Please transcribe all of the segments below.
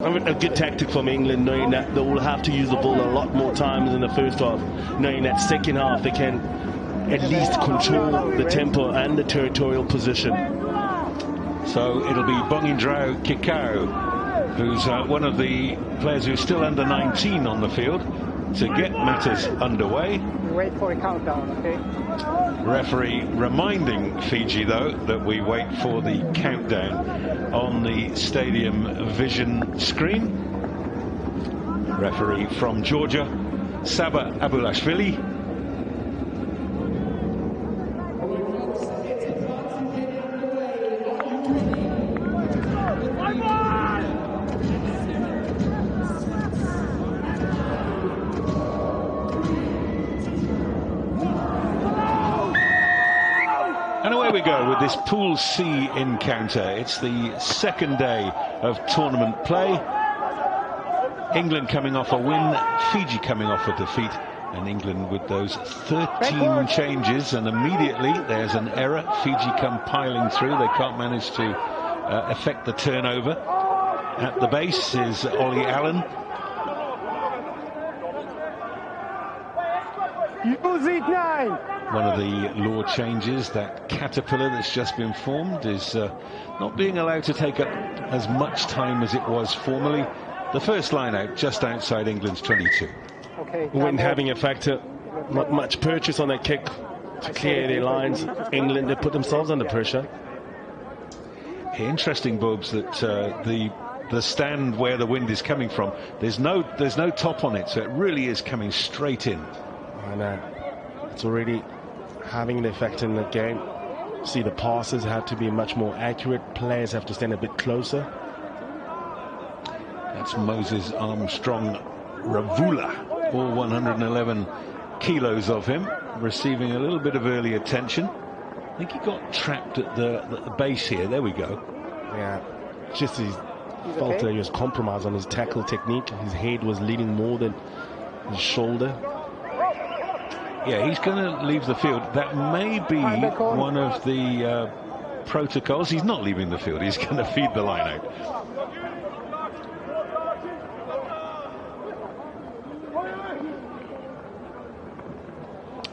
A good tactic from England, knowing that they will have to use the ball a lot more times in the first half, knowing that second half they can at least control the tempo and the territorial position. So it'll be Bongindrao Kikau, who's one of the players who's still under 19 on the field, to get matters underway. Wait for a countdown, okay? Referee reminding Fiji, though, that we wait for the countdown on the stadium vision screen. Referee from Georgia, Saba Abulashvili. And away we go with this Pool C encounter. It's the second day of tournament play. England coming off a win, Fiji coming off a defeat, and England with those 13 changes, and immediately there's an error. Fiji come piling through. They can't manage to effect the turnover. At the base is Ollie Allen. Use it 9. One of the law changes, that caterpillar that's just been formed, is not being allowed to take up as much time as it was formerly. The first line out just outside England's 22. Okay. When having a factor, not much purchase on that kick to clear their lines. England, they put themselves under pressure. Interesting, Bobs, that the stand where the wind is coming from, there's no top on it, so it really is coming straight in. I know. It's already having an effect in the game. See, the passes have to be much more accurate. Players have to stand a bit closer. That's Moses Armstrong Ravula, all 111 kilos of him, receiving a little bit of early attention. I think he got trapped at the base here. There we go. Yeah, just he felt that he was compromised on his tackle technique. His head was leading more than his shoulder. Yeah, he's going to leave the field. That may be one of the protocols. He's not leaving the field. He's going to feed the line out.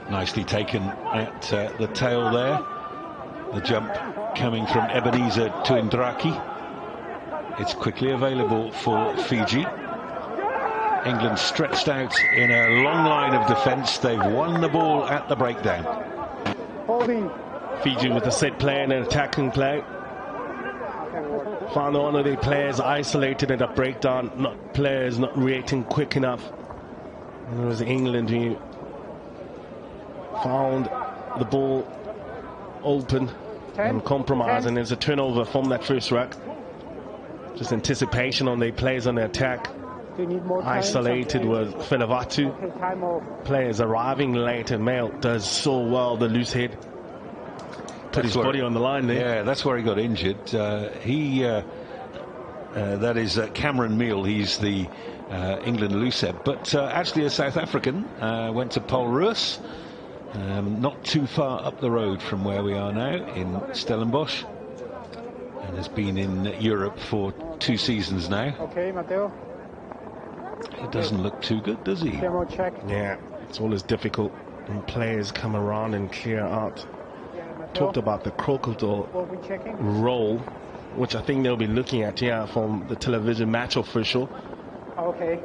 Nicely taken at the tail there. The jump coming from Ebenezer to Indraki. It's quickly available for Fiji. England stretched out in a long line of defence. They've won the ball at the breakdown. Holding. Fiji with a set play and an attacking play. Found one of the players isolated at a breakdown. Players not reacting quick enough. And it was England who found the ball open and compromised. And there's a turnover from that first ruck. Just anticipation on the players on the attack. Isolated was Felavatu. Players arriving late, and Mail does so well. The loose head put his body on the line there. Yeah, that's where he got injured. That is Cameron Meal. He's the England loose head, but actually a South African. Went to Polruus, not too far up the road from where we are now in Stellenbosch, and has been in Europe for 2 seasons now. Okay, Matteo. It doesn't look too good, does he? Check. Yeah, it's always difficult when players come around and clear out. Talked about the crocodile roll, which I think they'll be looking at here from the television match official. Okay.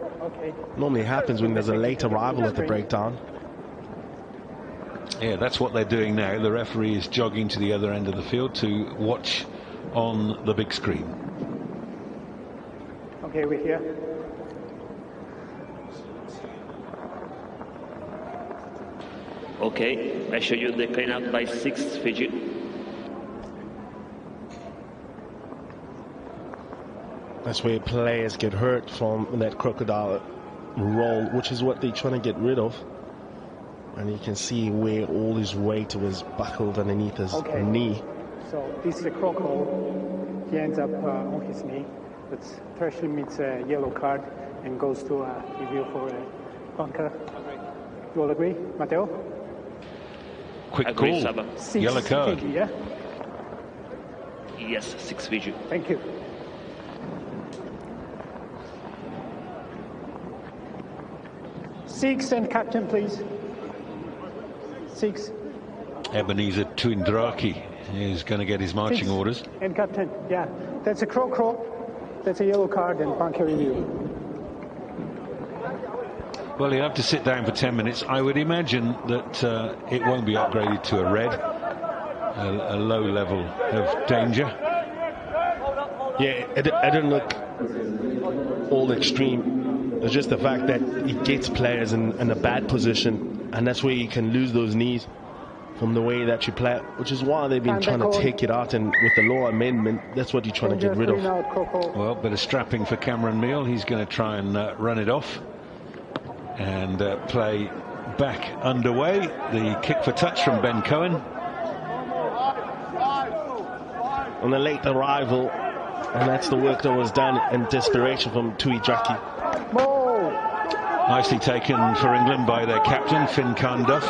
Normally happens when there's a late arrival at the breakdown. Yeah, that's what they're doing now. The referee is jogging to the other end of the field to watch on the big screen. Okay, we're here. Okay, I show you the clean out by 6 Fiji. That's where players get hurt from that crocodile roll, which is what they're trying to get rid of. And you can see where all his weight was buckled underneath his knee. So this is a crocodile. He ends up on his knee. But Tertiary meets a yellow card and goes to review for a bunker. You all agree, Matteo? Quick call. Yellow card. Fiji, yeah? Yes, 6 Fiji. Thank you. 6 and captain, please. 6. Ebenezer Tuindraki is going to get his marching 6 orders. and captain, yeah. That's a crow. That's a yellow card and bunker review. Well, he'll have to sit down for 10 minutes. I would imagine that it won't be upgraded to a red, a low level of danger. Yeah, it didn't look all extreme. It's just the fact that he gets players in a bad position, and that's where you can lose those knees from the way that you play, which is why they've been trying to take it out, and with the law amendment, that's what you're trying to get rid of. Well, bit of strapping for Cameron Meal. He's going to try and run it off and play back underway. The kick for touch from Ben Cohen. On the late arrival, and that's the work that was done in desperation from Tuindraki. Nicely taken for England by their captain, Finn Carnduff.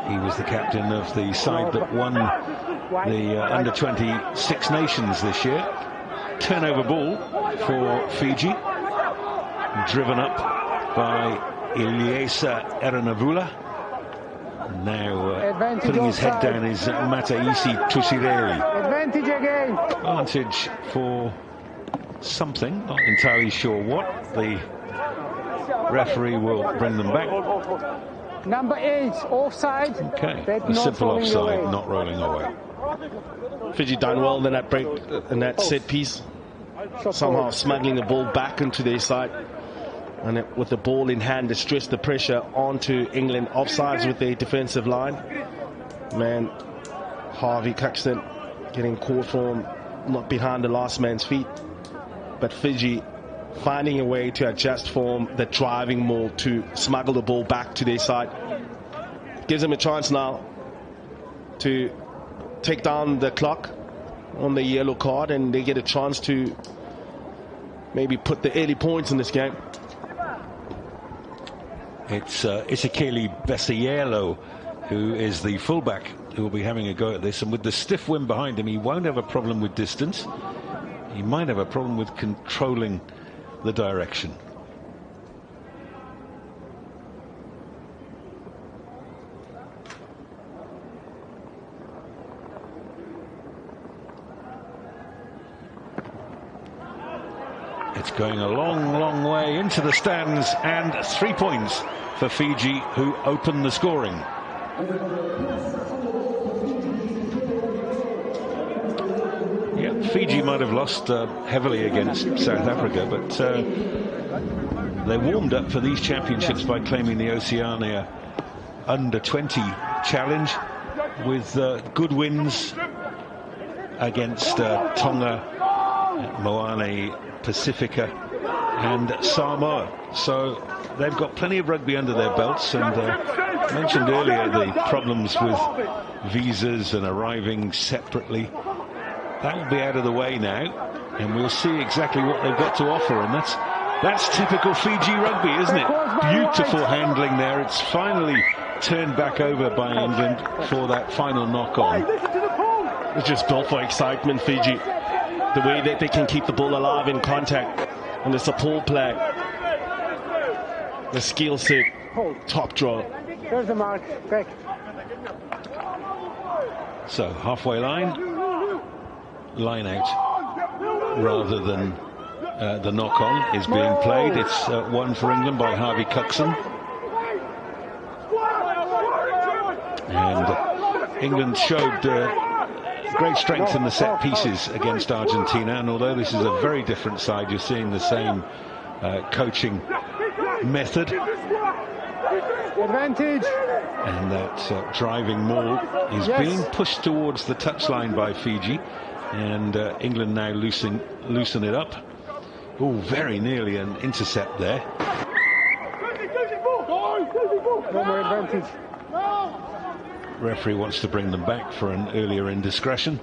He was the captain of the side that won the under-20 Six Nations this year. Turnover ball for Fiji. Driven up by Iliesa Erenavula. Now putting his head down is Mataisi Tusireli. Advantage again. Advantage for something, not entirely sure what. The referee will bring them back. Number 8, offside. Okay, a simple offside, not rolling away. Fiji done well in that break, in that set piece. Somehow smuggling the ball back into their side. And with the ball in hand, to stress the pressure onto England. Offsides with their defensive line. Man, Harvey Cuxton getting caught from not behind the last man's feet. But Fiji finding a way to adjust from the driving mold to smuggle the ball back to their side. Gives them a chance now to take down the clock on the yellow card, and they get a chance to maybe put the early points in this game. It's Isikeli Besayelo who is the fullback who will be having a go at this, and with the stiff wind behind him, he won't have a problem with distance. He might have a problem with controlling the direction. It's going a long way into the stands, and 3 points for Fiji, who open the scoring. Yeah, Fiji might have lost heavily against South Africa, but they warmed up for these championships by claiming the Oceania Under-20 challenge with good wins against Tonga, Moane Pacifica and Samoa. So they've got plenty of rugby under their belts, and I mentioned earlier the problems with visas and arriving separately. That will be out of the way now, and we'll see exactly what they've got to offer, and that's typical Fiji rugby, isn't it? Beautiful handling there. It's finally turned back over by England for that final knock-on. It's just built for excitement, Fiji. The way that they can keep the ball alive in contact, and the support play, the skill set, top draw. There's the mark, back. So halfway line out rather than the knock-on is being played. It's one for England by Harvey Cuxton. And England showed great strength in the set pieces against Argentina, and although this is a very different side, you're seeing the same coaching method. Advantage. And that driving maul is being pushed towards the touchline by Fiji, and England now loosen it up. Oh, very nearly an intercept there. No more advantage. Referee wants to bring them back for an earlier indiscretion.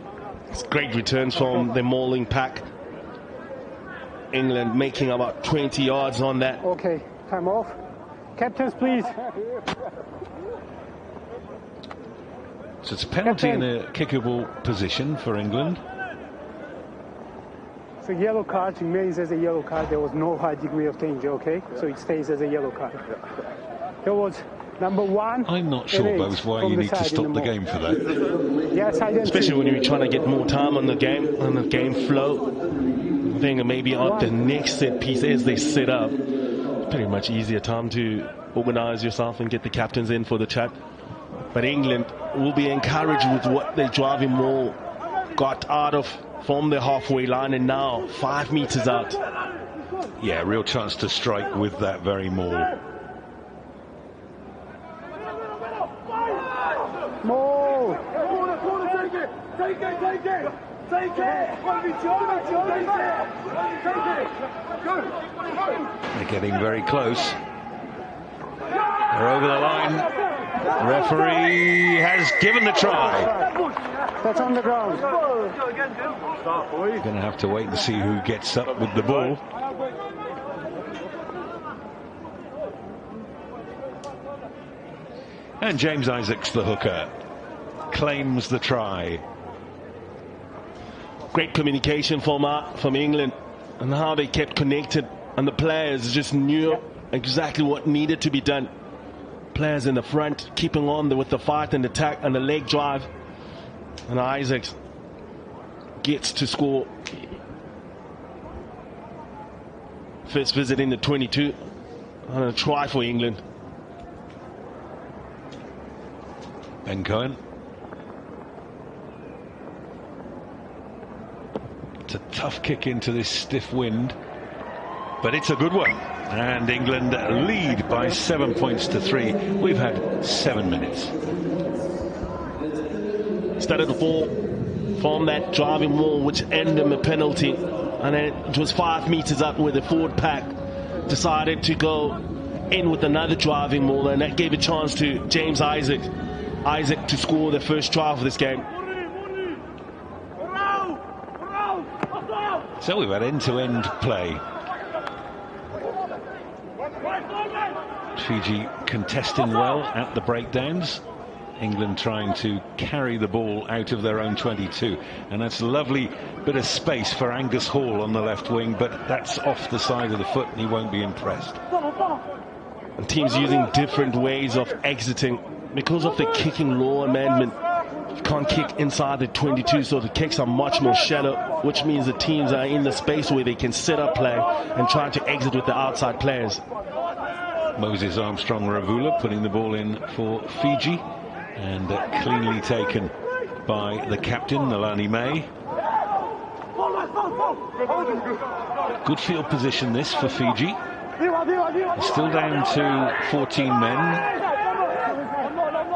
It's great returns from the mauling pack. England making about 20 yards on that. Okay, time off. Captains, please. So it's a penalty in a kickable position for England. So yellow card remains as a yellow card. There was no high degree of danger, okay? So it stays as a yellow card. There was number 1. I'm not sure, Bose, why you need to stop the game for that. Yes, especially when you're trying to get more time on the game flow. I think maybe on the next set piece as they set up, pretty much easier time to organize yourself and get the captains in for the chat. But England will be encouraged with what their driving maul got out of from the halfway line, and now 5 meters out. Yeah, real chance to strike with that very maul. Maul! Take it! They're getting very close. They're over the line. The referee has given the try. That's on the ground. Going to have to wait and see who gets up with the ball. And James Isaacs, the hooker, claims the try. Great communication from England and how they kept connected, and the players just knew exactly what needed to be done. Players in the front keeping on with the fight and attack and the leg drive, and Isaacs gets to score. First visit in the 22 and a try for England. Ben Cohen. It's a tough kick into this stiff wind, but it's a good one. And England lead by 7 points to 3. We've had 7 minutes. Started the ball from that driving wall, which ended in a penalty, and then it was 5 meters up where the forward pack decided to go in with another driving wall, and that gave a chance to James Isaac to score the first try for this game. So we've had end-to-end play. Fiji contesting well at the breakdowns. England trying to carry the ball out of their own 22, and that's a lovely bit of space for Angus Hall on the left wing, but that's off the side of the foot and he won't be impressed. And teams using different ways of exiting because of the kicking law amendment. You can't kick inside the 22, so the kicks are much more shallow, which means the teams are in the space where they can set up play and try to exit with the outside players. Moses Armstrong-Ravula putting the ball in for Fiji, and cleanly taken by the captain, Nalani May. Good field position this for Fiji. They're still down to 14 men.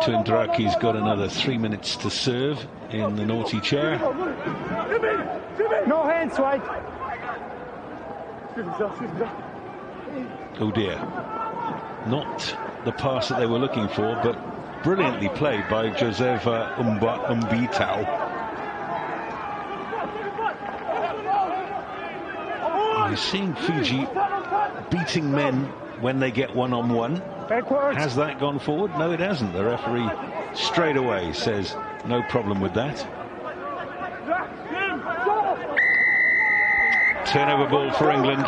Tuindraki's got another 3 minutes to serve in the naughty chair. No hands, right? Oh dear. Not the pass that they were looking for, but brilliantly played by Josefa Umbitao. You're seeing Fiji beating men when they get one-on-one. Backwards. Has that gone forward? No, it hasn't. The referee straight away says no problem with that. Turnover ball for England.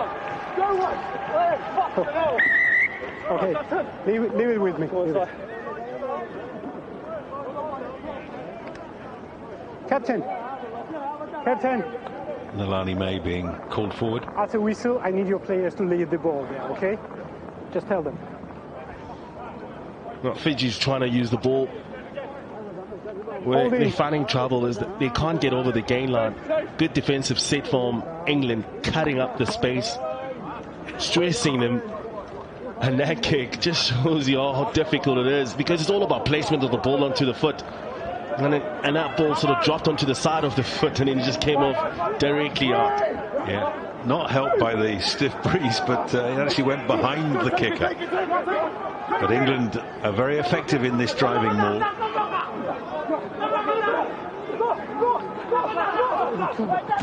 Okay, leave it with me. Captain. Nalani May being called forward. After whistle, I need your players to lead the ball there, okay? Just tell them. Well, Fiji's trying to use the ball. Where they're finding trouble is that they can't get over the gain line. Good defensive set from England, cutting up the space, stressing them. And that kick just shows you how difficult it is, because it's all about placement of the ball onto the foot. And that ball sort of dropped onto the side of the foot and then it just came off directly out. Yeah, not helped by the stiff breeze, but it actually went behind the kicker. But England are very effective in this driving maul.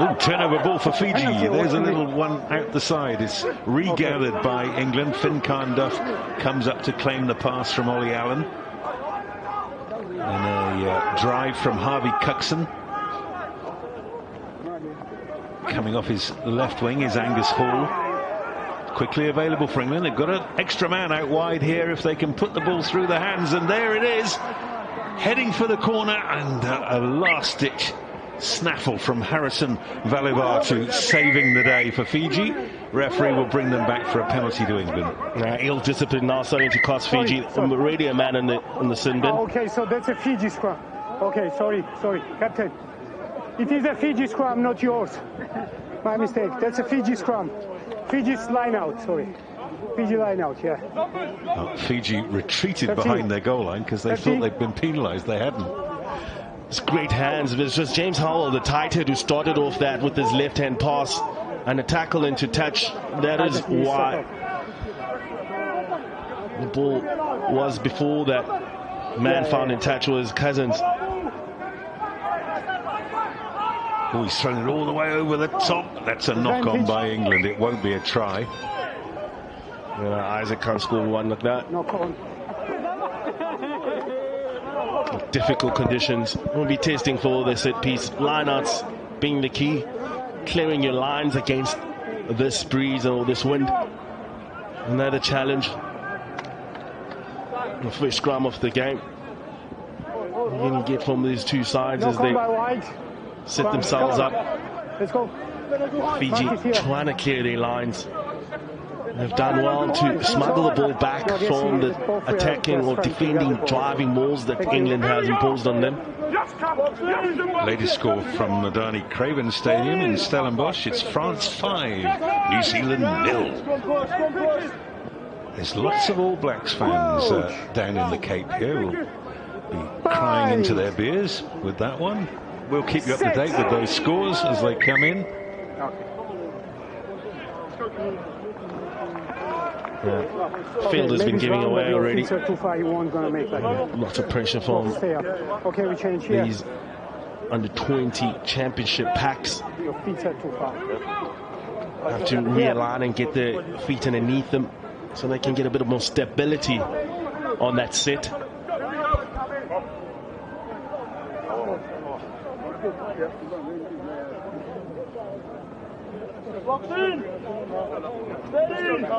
Ooh, turnover ball for Fiji. There's a little one out the side. It's regathered by England. Finn Carnduff comes up to claim the pass from Ollie Allen. And a drive from Harvey Cuxon. Coming off his left wing is Angus Hall. Quickly available for England. They've got an extra man out wide here if they can put the ball through the hands, and there it is, heading for the corner, and a last-ditch snaffle from Harrison Valivatu, saving the day for Fiji. Referee will bring them back for a penalty to England. Ill discipline now starting to cost Fiji. Already a man on the sin bin. Okay, so that's a Fiji scrum. Okay, sorry, Captain. It is a Fiji scrum, not yours. My mistake. That's a Fiji scrum. Fiji's line out, sorry. Fiji line out, yeah. Fiji retreated behind their goal line because they thought they'd been penalised. They hadn't. It's great hands. It was just James Howell, the tight head, who started off that with his left-hand pass and a tackle into touch. That is why the ball was before that man found in touch was Cousins. Oh, he's thrown it all the way over the top. That's a knock-on by England. It won't be a try. Isaac can't score one like that. Knock on. Difficult conditions. We'll be testing for all the set piece. Lineouts being the key. Clearing your lines against this breeze or this wind. Another challenge. The first scrum of the game. What you get from these two sides as they set themselves up. Let's go. Fiji trying to clear their lines. They've done well to smuggle the ball back from the attacking or defending driving mauls that England has imposed on them. Latest score from Madani Craven Stadium in Stellenbosch. It's France 5, New Zealand 0. There's lots of All Blacks fans down in the Cape here who'll be crying into their beers with that one. We'll keep you up to date with those scores as they come in. Field has been giving away already. Lots Lots of pressure from these under-20 championship packs. Have to realign and get their feet underneath them so they can get a bit more stability on that set.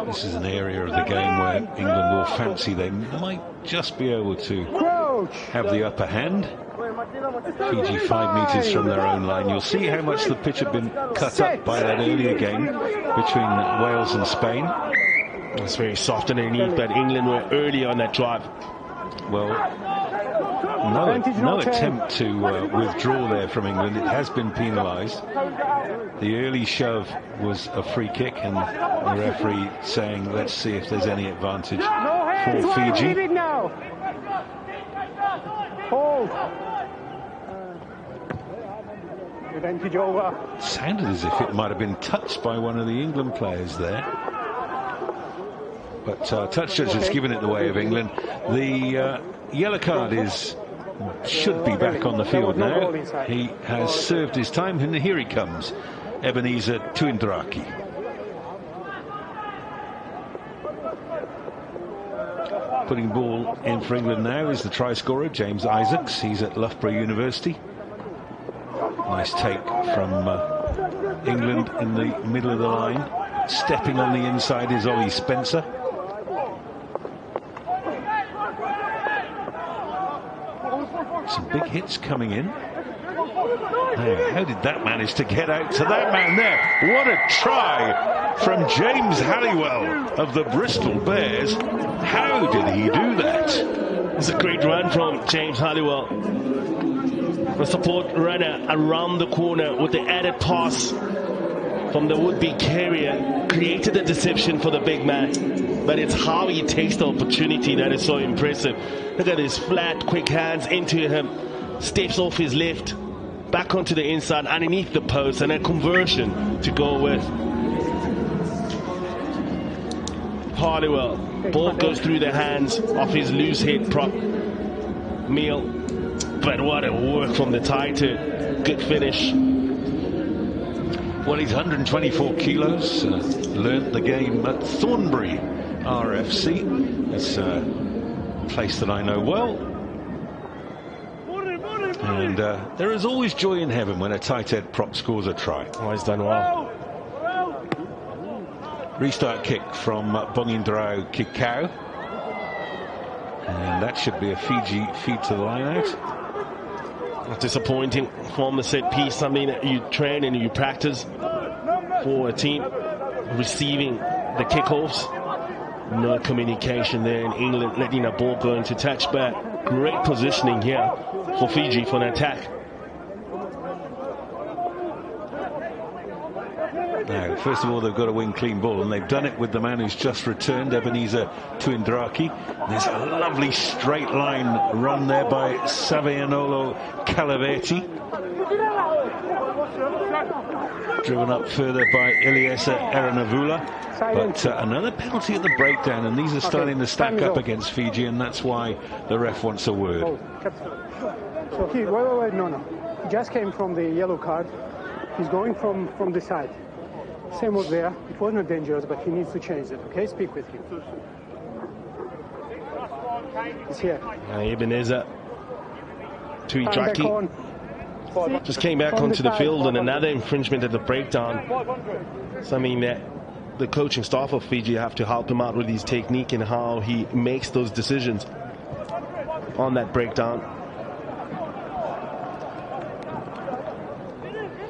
This is an area of the game where England will fancy they might just be able to have the upper hand. Fiji 5 metres from their own line. You'll see how much the pitch had been cut up by that earlier game between Wales and Spain. It's very soft underneath, but England were early on that drive. Well, no attempt to withdraw there from England. It has been penalised. The early shove was a free kick, and the referee saying, let's see if there's any advantage for Fiji. Advantage over. Sounded as if it might have been touched by one of the England players there. But touch judge has given it the way of England. The yellow card should be back on the field now. He has served his time, and here he comes, Ebenezer Tuindraki. Putting ball in for England now is the try scorer, James Isaacs. He's at Loughborough University. Nice take from England in the middle of the line. Stepping on the inside is Ollie Spencer. Some big hits coming in. Now, how did that manage to get out to that man there? What a try from James Halliwell of the Bristol Bears. How did he do that? It's a great run from James Halliwell. The support runner around the corner with the added pass from the would-be carrier created a deception for the big man. But it's how he takes the opportunity that is so impressive. Look at his flat, quick hands into him. Steps off his left, back onto the inside, underneath the post, and a conversion to go with. Halliwell. Ball goes through the hands of his loose head prop, Meal. But what a work from the tighter. Good finish. Well, he's 124 kilos. Learnt the game at Thornbury RFC. It's a place that I know well. And there is always joy in heaven when a tight head prop scores a try. Oh, he's done well. Restart kick from Bongindrao Kikau. And that should be a Fiji feed to the line out. Disappointing from the set piece. Something that you train and you practice for a team receiving the kickoffs. No communication there in England, letting a ball go into touchback. Great positioning here for Fiji for an attack. Now, first of all, they've got to win clean ball, and they've done it with the man who's just returned, Ebenezer Tuindraki. There's a lovely straight line run there by Savianolo Calaveti. Driven up further by Iliesa Eranavula. But another penalty at the breakdown, and these are starting to stack up against Fiji, and that's why the ref wants a word. So wait, no. He just came from the yellow card. He's going from the side. Same was there. It was not dangerous, but he needs to change it. Okay, speak with him. He's here. Ebenezer Tuindraki just came back onto the field, and another infringement at the breakdown. Something that the coaching staff of Fiji have to help him out with his technique and how he makes those decisions on that breakdown.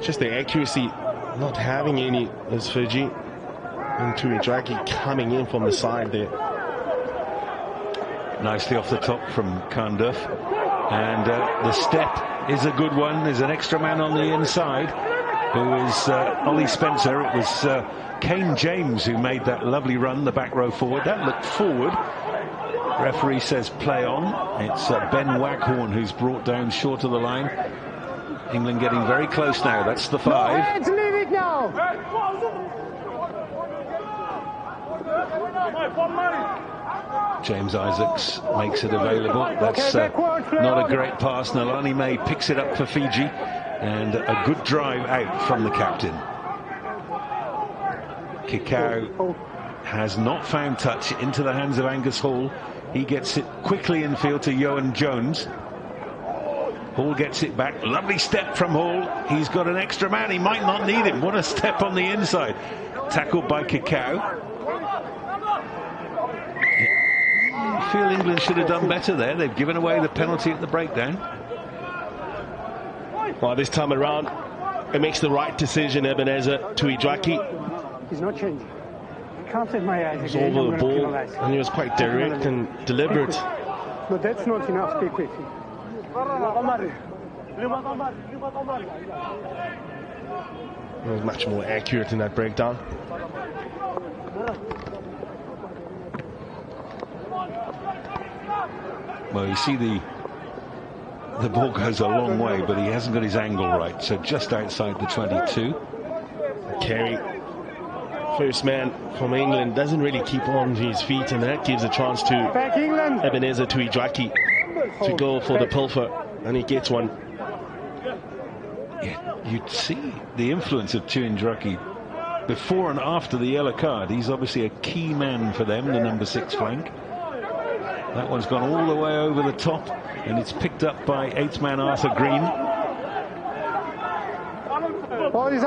Just the accuracy not having any as Fiji, and Tuindraki coming in from the side there. Nicely off the top from Kanduf, and the step is a good one. There's an extra man on the inside who is Ollie Spencer. It was Kane James who made that lovely run, the back row forward. That looked forward. Referee says play on. It's Ben Waghorn who's brought down short of the line. England getting very close now. That's the 5. Let's leave it now. James Isaacs makes it available. That's not a great pass. Nalani May picks it up for Fiji, and a good drive out from the captain. Kikau has not found touch into the hands of Angus Hall. He gets it quickly in field to Ioan Jones. Hall gets it back. Lovely step from Hall. He's got an extra man. He might not need him. What a step on the inside. Tackled by Kikau. I feel England should have done better there. They've given away the penalty at the breakdown. Well, this time around, it makes the right decision, Ebenezer Tuindraki. He's not changing. I can't set my eyes He was over the ball, and he was quite direct and deliberate. No, that's not enough. Speak with him. He was much more accurate in that breakdown. Well, you see the ball goes a long way, but he hasn't got his angle right, so just outside the 22. Carey, first man from England, doesn't really keep on his feet, and that gives a chance to Ebenezer Tuindraki to go for the pilfer, and he gets one. Yeah, you'd see the influence of Tuindraki before and after the yellow card. He's obviously a key man for them, the number 6 flank. That one's gone all the way over the top, and it's picked up by 8th man Arthur Green.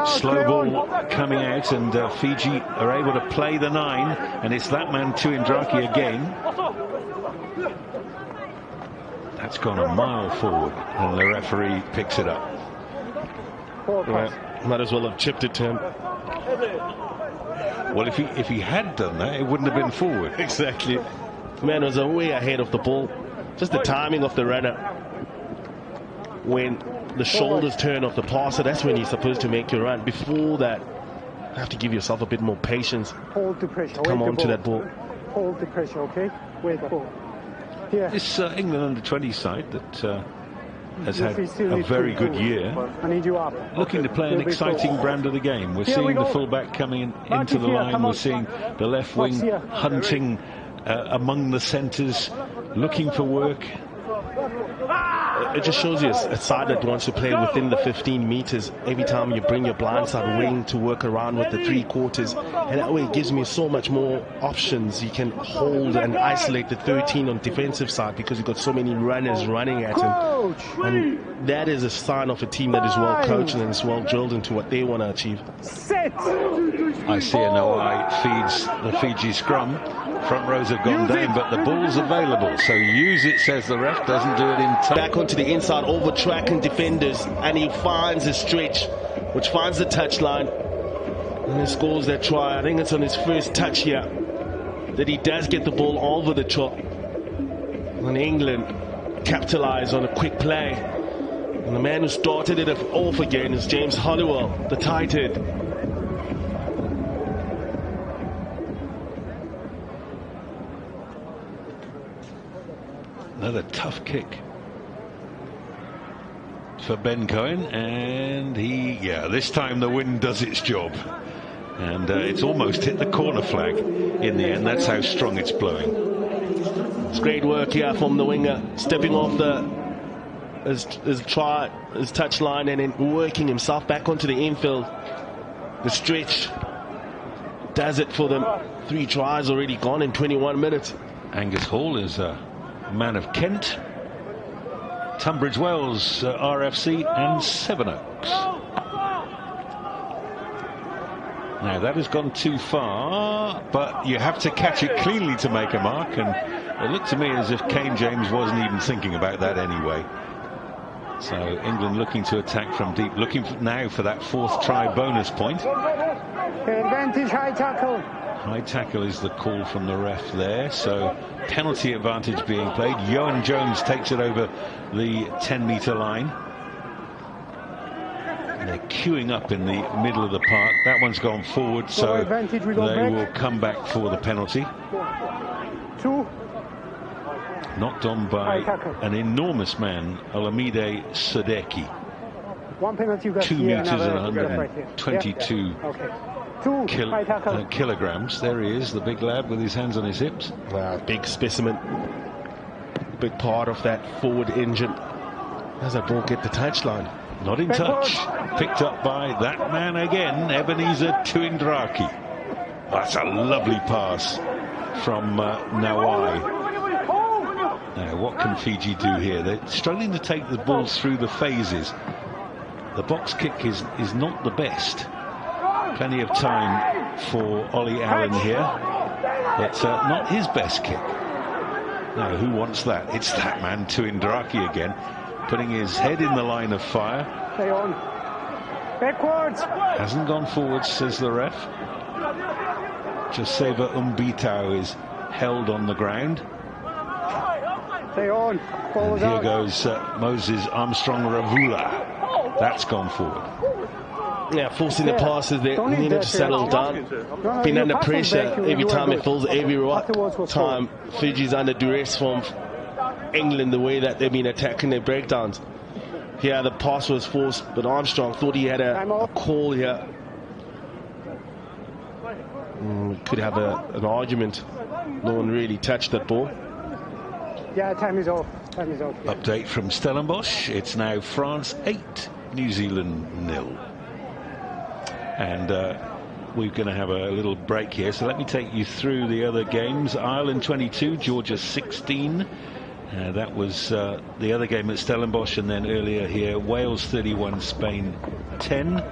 Slow ball coming out, and Fiji are able to play the 9, and it's that man Tuindraki again. That's gone a mile forward, and the referee picks it up. Well, might as well have chipped it to him. Well, if he had done that, it wouldn't have been forward. Exactly. The man was way ahead of the ball. Just the timing of the runner. When the shoulders turn off the passer, that's when you're supposed to make your run. Before that, you have to give yourself a bit more patience. Hold the pressure. To come on to that ball. Hold the pressure, okay? Wait the ball. Here. This England under-20 side that has had a very good year, I need you up. looking to play an exciting brand of the game. We're seeing the fullback coming into the line. We're seeing the left wing hunting among the centres, looking for work. it just shows you a side that wants to play within the 15 meters. Every time you bring your blindside wing to work around with the 3/4, and that way it gives me so much more options. You can hold and isolate the 13 on defensive side because you've got so many runners running at him. And that is a sign of a team that is well coached and is well drilled into what they want to achieve. I see a Nawai feeds the Fiji scrum. Front rows have gone down, but the ball's available, so use it, says the ref. Doesn't do it in time. Back onto the inside, over tracking defenders, and he finds a stretch, which finds the touchline, and he scores that try. I think it's on his first touch here that he does get the ball over the top. And England capitalize on a quick play. And the man who started it off again is James Hollowell, the tight head. Another tough kick for Ben Cohen, and this time the wind does its job, and it's almost hit the corner flag in the end. That's how strong it's blowing. It's great work here from the winger, stepping off his touch line and then working himself back onto the infield. The stretch does it for them. 3 tries already gone in 21 minutes. Angus Hall is a man of Kent, Tunbridge Wells, RFC, and Sevenoaks. Now that has gone too far, but you have to catch it cleanly to make a mark, and it looked to me as if Kane James wasn't even thinking about that anyway. So England looking to attack from deep, looking now for that 4th try bonus point. Advantage, high tackle. High tackle is the call from the ref there, so penalty advantage being played. Yohan Jones takes it over the 10-meter line. And they're queuing up in the middle of the park. That one's gone forward, so they will come back for the penalty. 2. Knocked on by an enormous man, Olamide Sadeki. 1 penalty. 2 meters and 122 kilograms. There he is, the big lad with his hands on his hips. Wow, big specimen. Big part of that forward engine. Does that ball get the touchline? Not in touch. Picked up by that man again, Ebenezer Tuindraki. That's a lovely pass from Nawai. Now, what can Fiji do here? They're struggling to take the balls through the phases. The box kick is not the best. Plenty of time for Ollie Allen here, but not his best kick. Now, who wants that? It's that man, Tuindraki again, putting his head in the line of fire. Stay on. Backwards. Hasn't gone forwards, says the ref. Joseva Umbitao is held on the ground. Stay on. And here goes Moses Armstrong Ravula. That's gone forward. Yeah, forcing the passes there. Needed to settle down. Been under pressure every time it falls, every time. Fiji's under duress from England, the way that they've been attacking their breakdowns. Here the pass was forced, but Armstrong thought he had a call here. Could have an argument. No one really touched that ball. Yeah, time is off. Time is off. Yeah. Update from Stellenbosch. It's now France 8, New Zealand 0. And we're going to have a little break here, so let me take you through the other games. Ireland 22, Georgia 16. That was the other game at Stellenbosch, and then earlier here, Wales 31, Spain 10.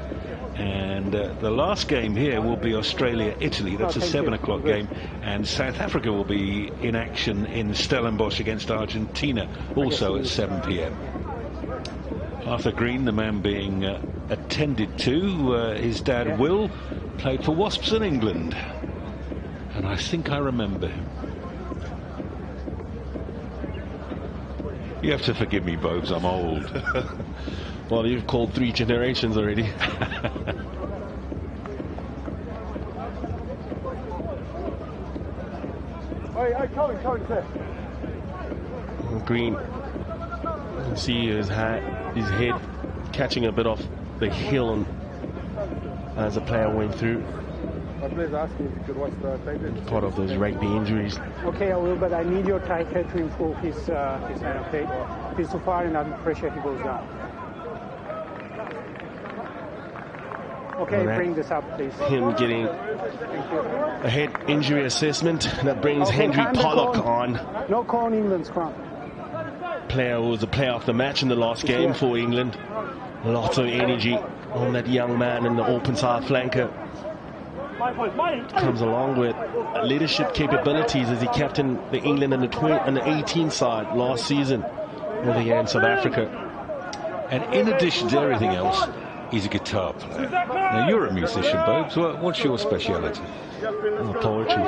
And the last game here will be Australia-Italy. That's a 7 o'clock game. And South Africa will be in action in Stellenbosch against Argentina, also at 7 p.m. Arthur Green, the man being attended to, his dad Will, played for Wasps in England. And I think I remember him. You have to forgive me, Bobes, I'm old. Well, you've called 3 generations already. Green. You see his head catching a bit off the hill as the player went through. Please ask if you could watch the tape. Part of those rugby injuries. Okay, I will, but I need your tighter to improve his hand, okay? If he's too far and under pressure, he goes down. Okay, bring this up, please. Him getting a head injury assessment. That brings Henry Pollock on. No call on England's scrum. Player who was the player of the match in the last game for England. Lots of energy on that young man in the open side flanker. Comes along with leadership capabilities as he captained the England and the 18 side last season over here in South Africa. And in addition to everything else, he's a guitar player. Now, you're a musician, Bobes. What's your speciality? Poetry.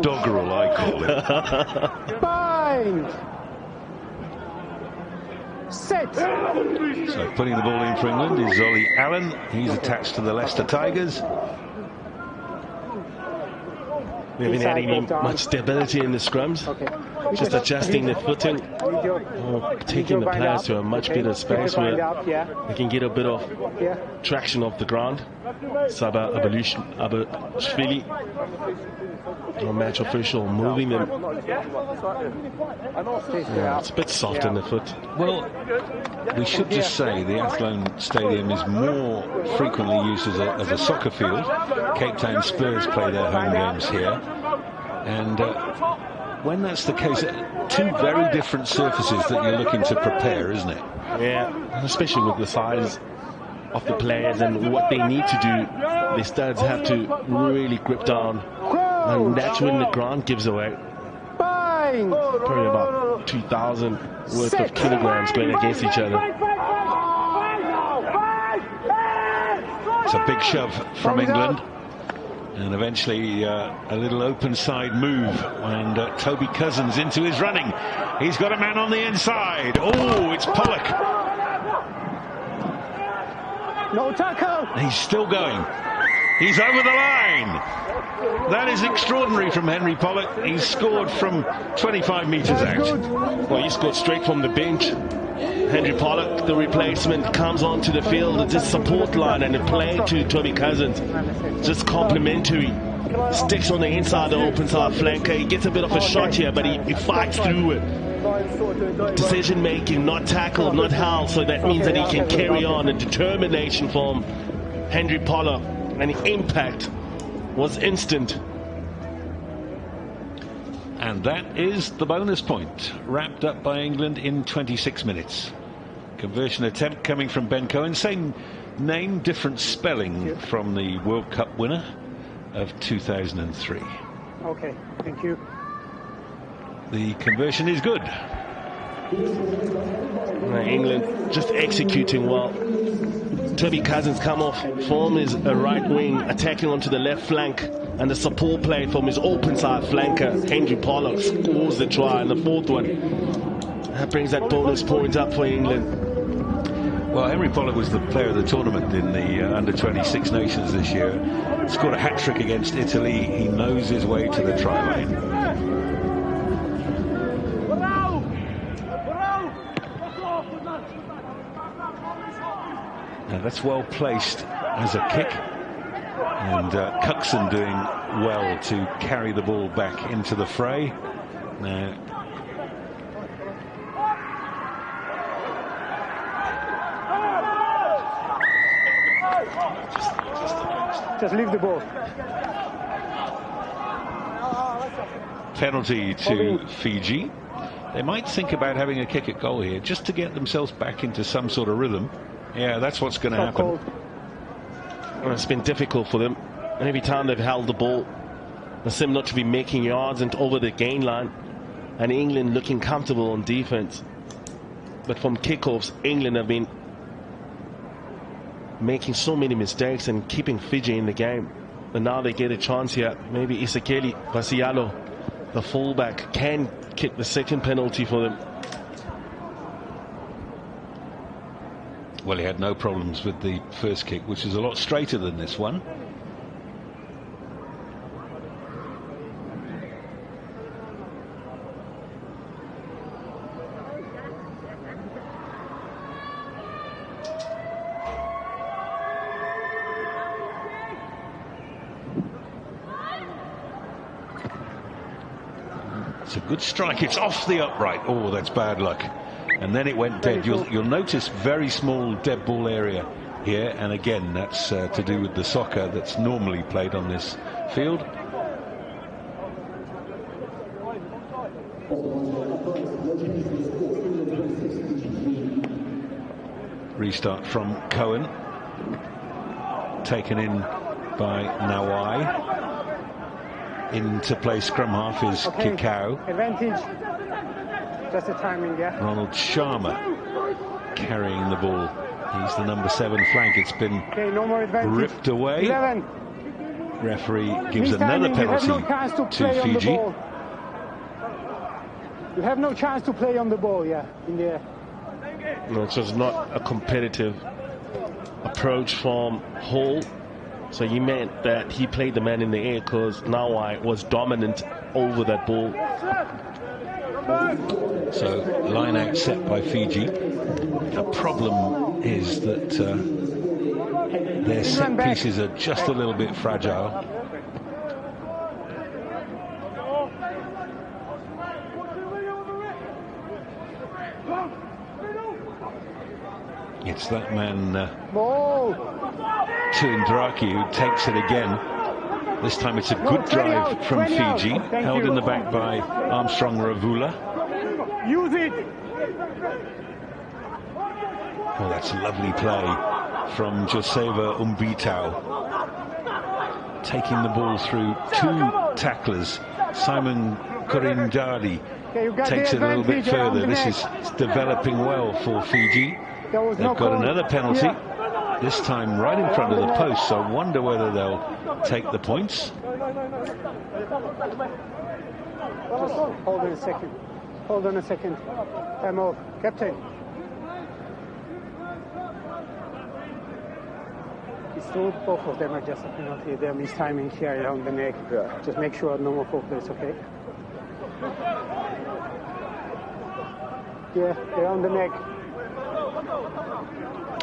Doggerel, I call it. Bind! Set! So putting the ball in for England is Ollie Allen. He's attached to the Leicester Tigers. We haven't had any much stability in the scrums. Just adjusting the footing, taking the players to a much better space where they can get a bit of traction off the ground. Saba Abashvili, our match official, moving them. Yeah, it's a bit soft in the foot. Well, we should just say the Athlone Stadium is more frequently used as a soccer field. Cape Town Spurs play their home games here. And when that's the case, two very different surfaces that you're looking to prepare, isn't it? Yeah, especially with the size of the players and what they need to do. The studs have to really grip down, and that's when the ground gives away. Probably about 2,000 worth of kilograms going against each other. It's a big shove from England. And eventually a little open side move, and Toby Cousins into his running. He's got a man on the inside. Oh, it's Pollock. No tackle. He's still going. He's over the line. That is extraordinary from Henry Pollock. He's scored from 25 metres out. Well, he scored straight from the bench. Henry Pollock, the replacement, comes onto the field. It's just support line and a play to Toby Cousins. Just complimentary. Sticks on the inside, the open side flanker. He gets a bit of a shot here, but he fights through it. Decision making, not tackle, not held. So that means that he can carry on. A determination from Henry Pollock, and the impact was instant. And that is the bonus point, wrapped up by England in 26 minutes. Conversion attempt coming from Ben Cohen. Same name, different spelling from the World Cup winner of 2003. Okay, thank you. The conversion is good. England just executing well. Toby Cousins come off from his right wing, attacking onto the left flank, and the support play from his open side flanker, Henry Pollock, scores the try in the fourth one. That brings that bonus point up for England. Well, Henry Pollock was the player of the tournament in the under-26 nations this year. Scored a hat-trick against Italy. He knows his way to the try line. Now that's well placed as a kick, and Cuxon doing well to carry the ball back into the fray. Now just leave the ball. Penalty to Fiji. They might think about having a kick at goal here just to get themselves back into some sort of rhythm. Yeah, that's what's going to happen. Well, it's been difficult for them. And every time they've held the ball, they seem not to be making yards and over the gain line. And England looking comfortable on defense. But from kickoffs, England have been making so many mistakes and keeping Fiji in the game. But now they get a chance here. Maybe Isekeli Basialo, the fullback, can kick the second penalty for them. Well, he had no problems with the first kick, which is a lot straighter than this one. It's a good strike. It's off the upright. Oh, that's bad luck. And then it went dead. You'll notice very small dead ball area here. And again, that's to do with the soccer that's normally played on this field. Restart from Cohen. Taken in by Nawai. Into play scrum half is Kikau. Advantage. Just the timing, yeah. Ronald Sharma carrying the ball. He's the number 7 flank. It's been no more ripped away. 11. Referee gives another penalty to Fiji. You have no chance to play on the ball, yeah, in the air. No, it's just not a competitive approach from Hall. So he meant that he played the man in the air because Nawai was dominant over that ball. So line out set by Fiji. The problem is that their set pieces are just a little bit fragile. It's that man Tuindraki who takes it again. This time it's a good drive from Fiji, held in the back by Armstrong Ravula. Use it. Oh, that's a lovely play from Joseva Umbitao. Taking the ball through 2 tacklers. Simon Kurindadi takes it a little bit further. This is developing well for Fiji. They've got another penalty. This time right in front of the post, so I wonder whether they'll take the points. Hold on a second. Hold on a second. Time off. Captain. It's true, both of them are just a penalty. They're mistiming here around the neck. Yeah. Just make sure no more focus, okay? Yeah, around the neck.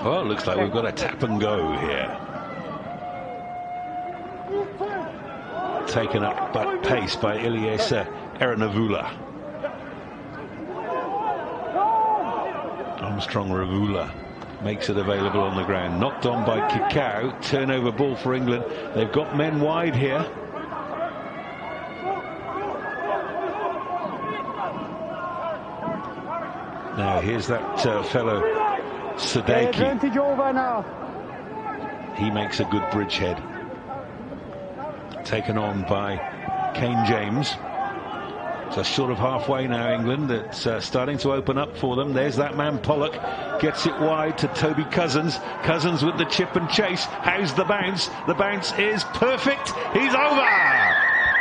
Well, it looks like we've got a tap and go here. Taken up at pace by Ilyesa Erenavula. Armstrong Ravula makes it available on the ground. Knocked on by Kikau. Turnover ball for England. They've got men wide here. Now here's that fellow Sadeki. He makes a good bridgehead. Taken on by Kane James. Just short of halfway now, England. It's starting to open up for them. There's that man Pollock. Gets it wide to Toby Cousins. Cousins with the chip and chase. How's the bounce? The bounce is perfect. He's over.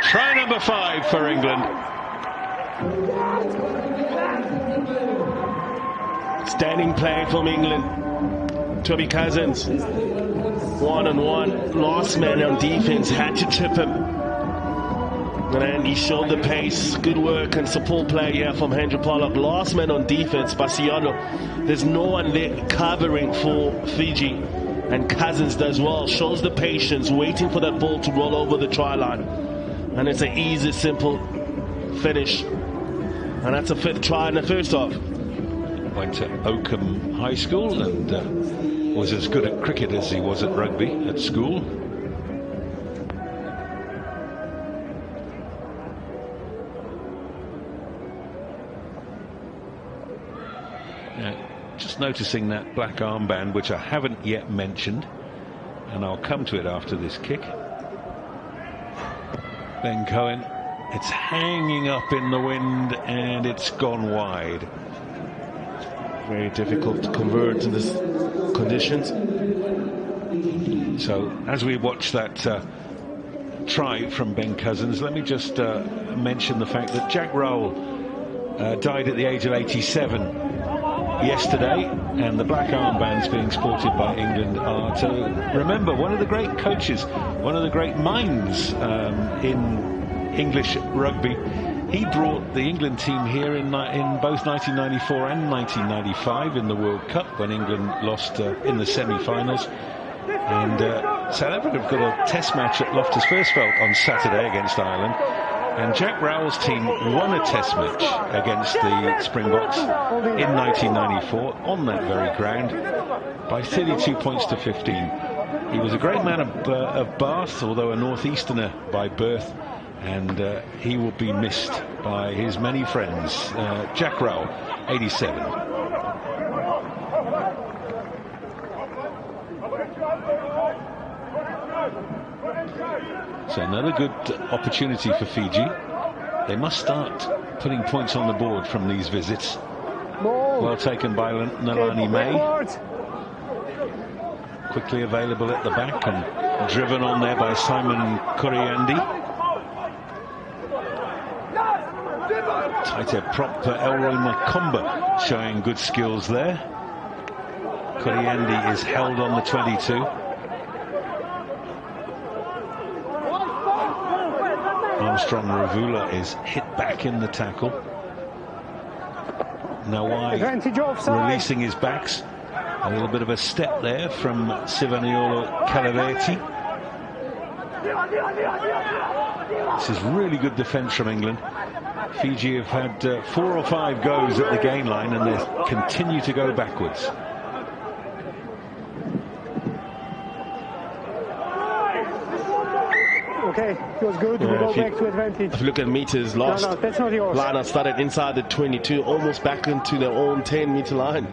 Try number 5 for England. Standing play from England. Toby Cousins, 1-on-1, last man on defense, had to chip him. And he showed the pace. Good work and support play here from Hendrik Pollock. Last man on defense, Basiano. There's no one there covering for Fiji. And Cousins does well. Shows the patience, waiting for that ball to roll over the try line. And it's an easy, simple finish. And that's a 5th try in the first half. Went to Oakham High School and was as good at cricket as he was at rugby at school. Now, just noticing that black armband, which I haven't yet mentioned, and I'll come to it after this kick. Ben Cohen, it's hanging up in the wind and it's gone wide. Very difficult to convert in these conditions. So as we watch that try from Ben Cousins, let me just mention the fact that Jack Rowell died at the age of 87 yesterday, and the black armbands being sported by England are to remember one of the great coaches, one of the great minds in English rugby. He brought the England team here in both 1994 and 1995 in the World Cup when England lost in the semi-finals. And South Africa have got a test match at Loftus Versfeld on Saturday against Ireland. And Jack Rowell's team won a test match against the Springboks in 1994 on that very ground by 32 points to 15. He was a great man of Bath, although a northeasterner by birth, and he will be missed by his many friends. Jack Rowell, 87. So another good opportunity for Fiji. They must start putting points on the board from these visits. Well taken by Nalani May. Quickly available at the back and driven on there by Simon Kuriandi. Tight head prop for Elroy Makomba showing good skills there. Kuriandi is held on the 22. Armstrong Ravula is hit back in the tackle. Nawai releasing his backs. A little bit of a step there from Sivaniolo Calaveti. This is really good defence from England. Fiji have had 4 or 5 goes at the gain line and they continue to go backwards. Okay, it was good. We go back to advantage. If you look at meters lost, no, that's not yours. Line started inside the 22, almost back into their own 10-meter line.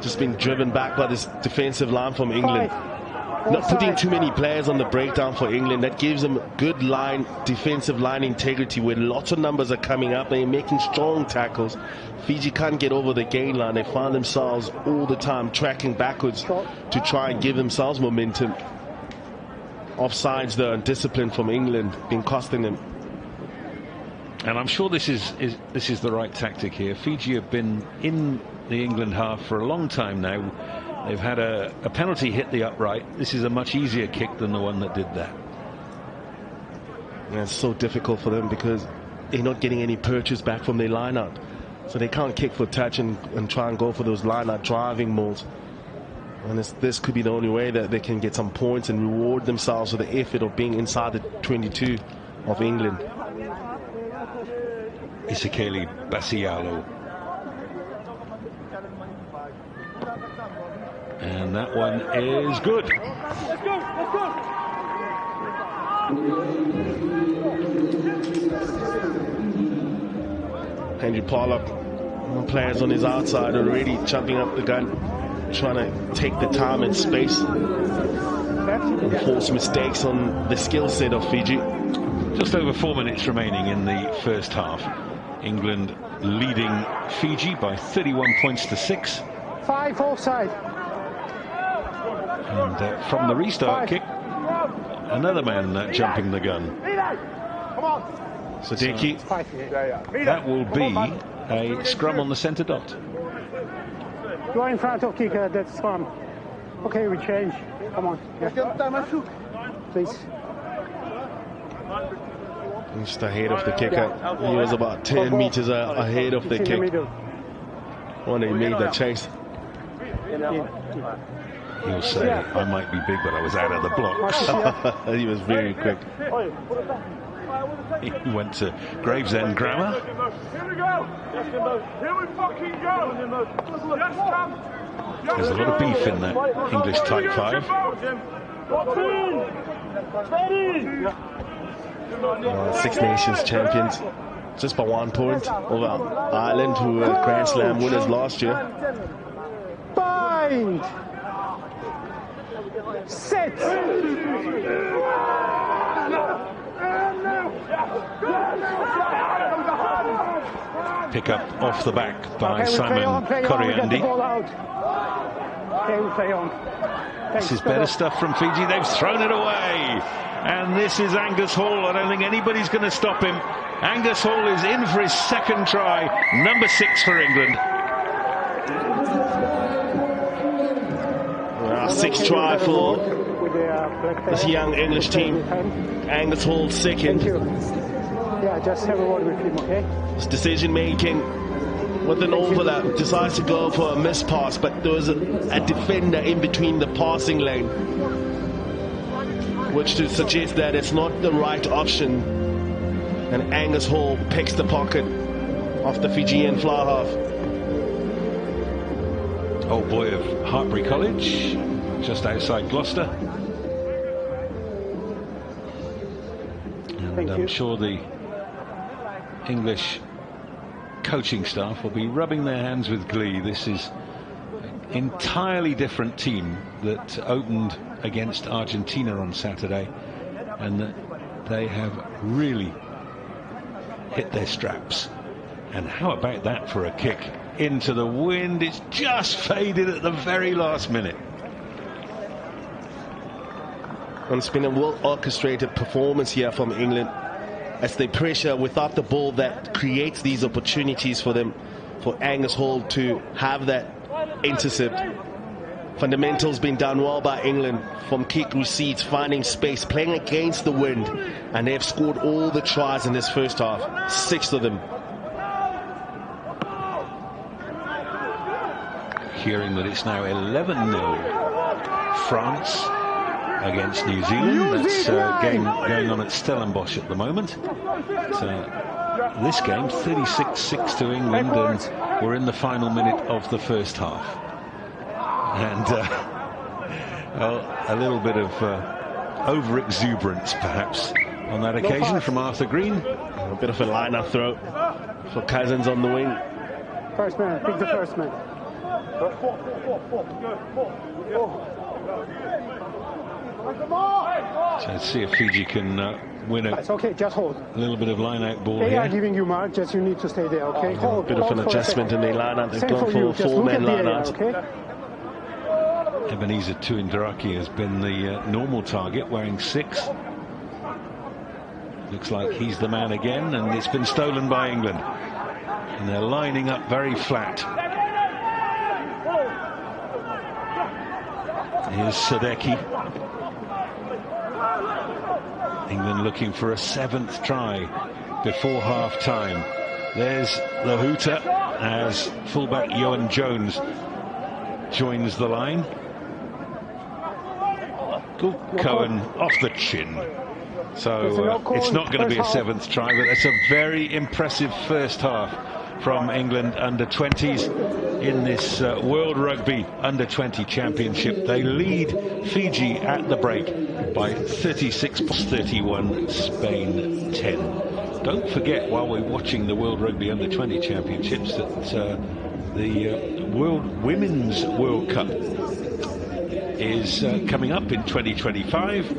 Just being driven back by this defensive line from England. Not putting too many players on the breakdown for England. That gives them good line, defensive line integrity where lots of numbers are coming up. They're making strong tackles. Fiji can't get over the gain line. They find themselves all the time tracking backwards to try and give themselves momentum. Offsides, the discipline from England been costing them. And I'm sure this is the right tactic here. Fiji have been in the England half for a long time now. They've had a penalty hit the upright. This is a much easier kick than the one that did that. And it's so difficult for them because they're not getting any purchase back from their line-out. So they can't kick for touch and try and go for those line-out driving moves. And this could be the only way that they can get some points and reward themselves for the effort of being inside the 22 of England. Isekeli Basialo. And that one is good. Let's go, let's go. Andrew Pollock, players on his outside already jumping up the gun, trying to take the time and space and force mistakes on the skill set of Fiji. Just over 4 minutes remaining in the first half. England leading Fiji by 31 points to 6. 5 offside. And from the restart kick, another man jumping the gun. Sadiki. That will be a scrum on the centre dot. You are in front of kicker, that's scrum. Okay, we change. Come on. Yeah. Please. Just ahead of the kicker. He was about 10 meters ahead of the kick when he made the chase. He'll say, I might be big, but I was out of the blocks. He was very quick. He went to Gravesend Grammar. Here we go. Here we fucking go. There's a lot of beef in that English Type 5. Six Nations champions, just by 1 point over Ireland, who were Grand Slam winners last year. Bind. Set. Pick up off the back by Simon Kuriandi. Okay, we play on. This is better stuff from Fiji. They've thrown it away. And this is Angus Hall. I don't think anybody's going to stop him. Angus Hall is in for his second try. Number 6 for England. Sixth try for this young English team. Angus Hall second. Yeah, just have a word with him, okay? His decision making with an overlap, decides to go for a missed pass, but there was a defender in between the passing lane, which to suggest that it's not the right option And Angus Hall picks the pocket off the Fijian fly half. Old boy of Hartbury College, just outside Gloucester. And I'm sure the English coaching staff will be rubbing their hands with glee. This is an entirely different team that opened against Argentina on Saturday, and that they have really hit their straps. And how about that for a kick into the wind? It's just faded at the very last minute. And it's been a well-orchestrated performance here from England as they pressure without the ball. That creates these opportunities for them, for Angus Hall to have that intercept. Fundamentals being done well by England, from kick receipts, finding space, playing against the wind, and they've scored all the tries in this first half, 6 of them. Hearing that it's now 11-0 France against New Zealand. That's game going on at Stellenbosch at the moment. This game 36-6 to England, and we're in the final minute of the first half. And well, a little bit of over-exuberance perhaps on that occasion from Arthur Green. A bit of a line-up throw for Cousins on the wing. First man, pick the first man. So let's see if Fiji can win a okay, just hold. little bit of line-out ball They here. are giving you mark, just you need to stay there, okay? Hold. A bit of an adjustment in the line-out. They've gone for a 4-man line-out. Okay? Ebenezer Tuindaraki has been the normal target, wearing 6. Looks like he's the man again, and it's been stolen by England. And they're lining up very flat. Here's Sadeki. England looking for a 7th try before half-time. There's the hooter as fullback Johan Jones joins the line. Cohen off the chin. So it's not going to be a 7th try, but it's a very impressive first half from England under-20s in this World Rugby Under-20 Championship. They lead Fiji at the break by 36-31, Spain 10. Don't forget, while we're watching the World Rugby Under-20 Championships, that the Women's World Cup is coming up in 2025.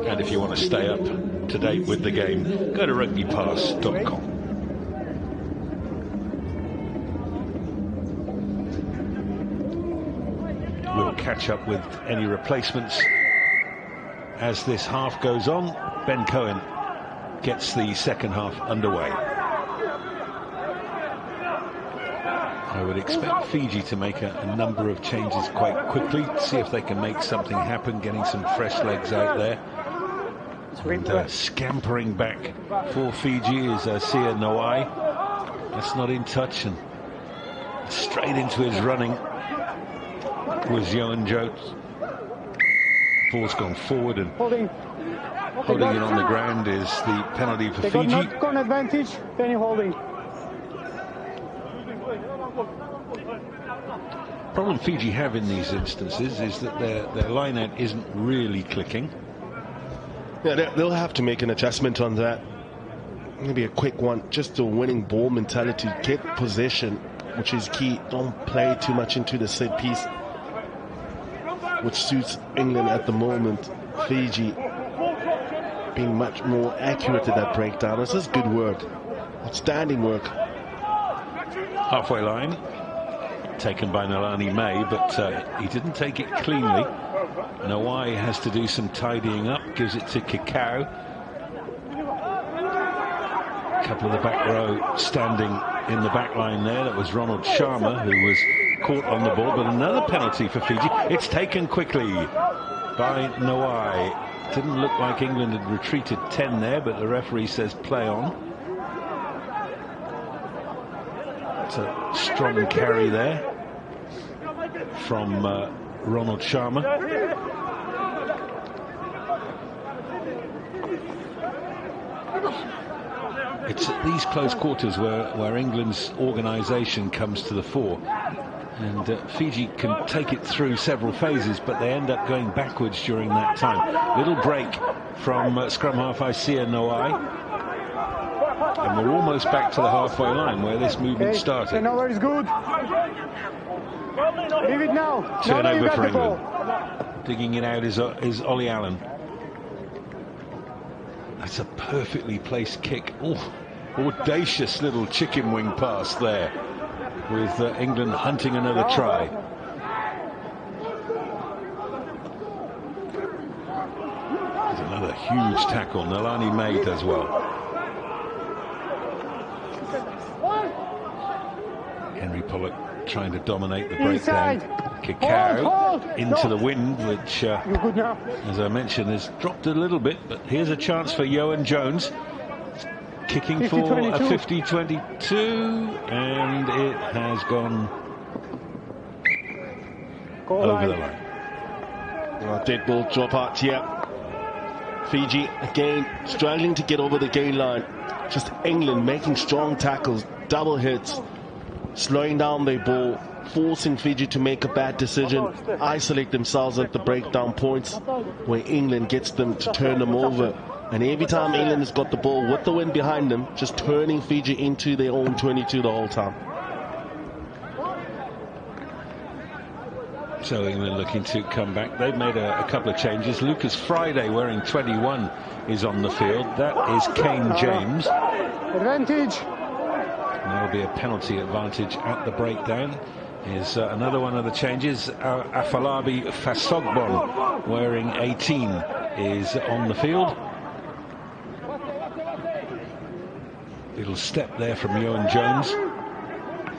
And if you want to stay up to date with the game, go to rugbypass.com. We'll catch up with any replacements as this half goes on. Ben Cohen gets the second half underway. I would expect Fiji to make a number of changes quite quickly, see if they can make something happen, getting some fresh legs out there. And scampering back for Fiji is Sia Noai. That's not in touch, and straight into his running was Johan Jones. Ball's gone forward, and holding it on the ground is the penalty for Fiji. Not got an advantage, then you're holding. The problem Fiji have in these instances is that their line-out isn't really clicking. Yeah, they'll have to make an adjustment on that. Maybe a quick one, just a winning ball mentality, get possession, which is key. Don't play too much into the set piece, which suits England at the moment. Fiji being much more accurate at that breakdown. This is good work, outstanding work. Halfway line taken by Nalani May, but he didn't take it cleanly. Nawai has to do some tidying up, gives it to Kikau. A couple of the back row standing in the back line there. That was Ronald Sharma, who was caught on the ball, but another penalty for Fiji. It's taken quickly by Nawai. Didn't look like England had retreated 10 there, but the referee says play on. It's a strong carry there from Ronald Sharma. It's at these close quarters where England's organisation comes to the fore. And Fiji can take it through several phases, but they end up going backwards during that time. Little break from scrum half Isia Noai. And we're almost back to the halfway line where this movement started. Turnover is good. Leave it now. Turnover for England. Digging it out is Ollie Allen. That's a perfectly placed kick. Oh, audacious little chicken wing pass there, with England hunting another try. There's another huge tackle. Nalani made as well. Henry Pollock trying to dominate the breakdown. Kikau into the wind, which, as I mentioned, has dropped a little bit. But here's a chance for Ioan Jones. Kicking for a 50-22, and it has gone over the line. Well, dead ball drop out here. Fiji again struggling to get over the gain line. Just England making strong tackles, double hits, slowing down their ball, forcing Fiji to make a bad decision, isolate themselves at the breakdown points where England gets them to turn them over. And every time England has got the ball with the wind behind them, just turning Fiji into their own 22 the whole time. So England looking to come back. They've made a couple of changes. Lucas Friday, wearing 21, is on the field. That is Kane James. Advantage. And that'll be a penalty advantage at the breakdown. Is another one of the changes. Afalabi Fasogbon, wearing 18, is on the field. Little step there from Ioan Jones.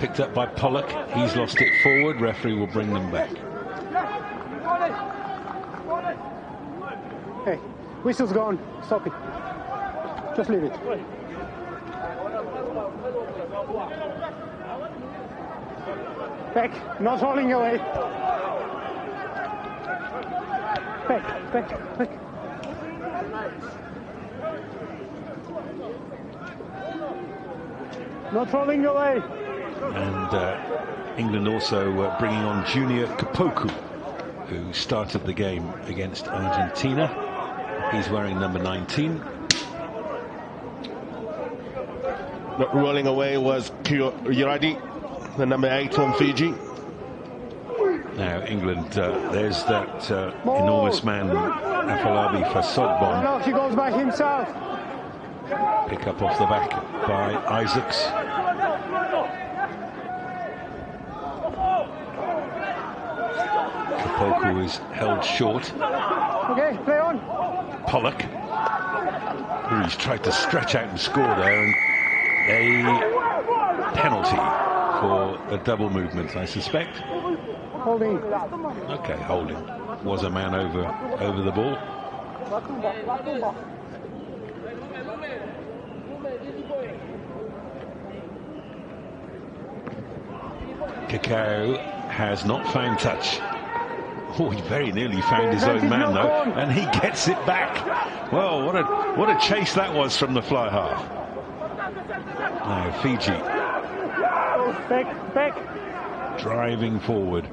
Picked up by Pollock. He's lost it forward. Referee will bring them back. Hey, whistle's gone. Stop it. Just leave it. Back, not rolling away. Back. Not rolling away. And England also bringing on Junior Kapoku, who started the game against Argentina. He's wearing number 19. Not rolling away was Yuradi, the number 8 from Fiji. Now England, there's that enormous man, Afalabi Fasogbon. No, he goes by himself. Pick up off the back by Isaacs. Kapoku is held short. Okay, play on. Pollock, who's tried to stretch out and score there, and a penalty for a double movement, I suspect. Holding. Okay, holding. Was a man over the ball. Kikau has not found touch. Oh, he very nearly found his own man though, and he gets it back. Well, what a chase that was from the fly half. Now Fiji Back. driving forward.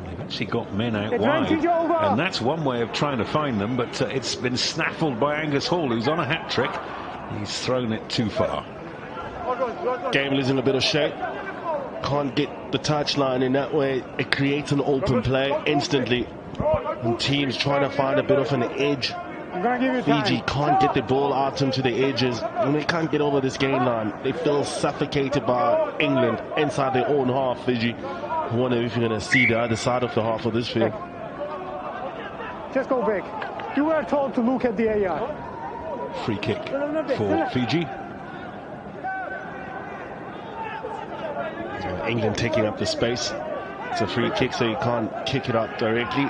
They've actually got men out wide, and that's one way of trying to find them, but it's been snaffled by Angus Hall, who's on a hat-trick. He's thrown it too far. Game losing a bit of shape. Can't get the touchline in that way. It creates an open play instantly. And teams trying to find a bit of an edge. Fiji can't get the ball out into the edges. And they can't get over this gain line. They feel suffocated by England inside their own half, Fiji. I wonder if you're going to see the other side of the half of this field. Just go back. You were told to look at the AR. Free kick for Fiji. England taking up the space. It's a free kick, so you can't kick it up directly.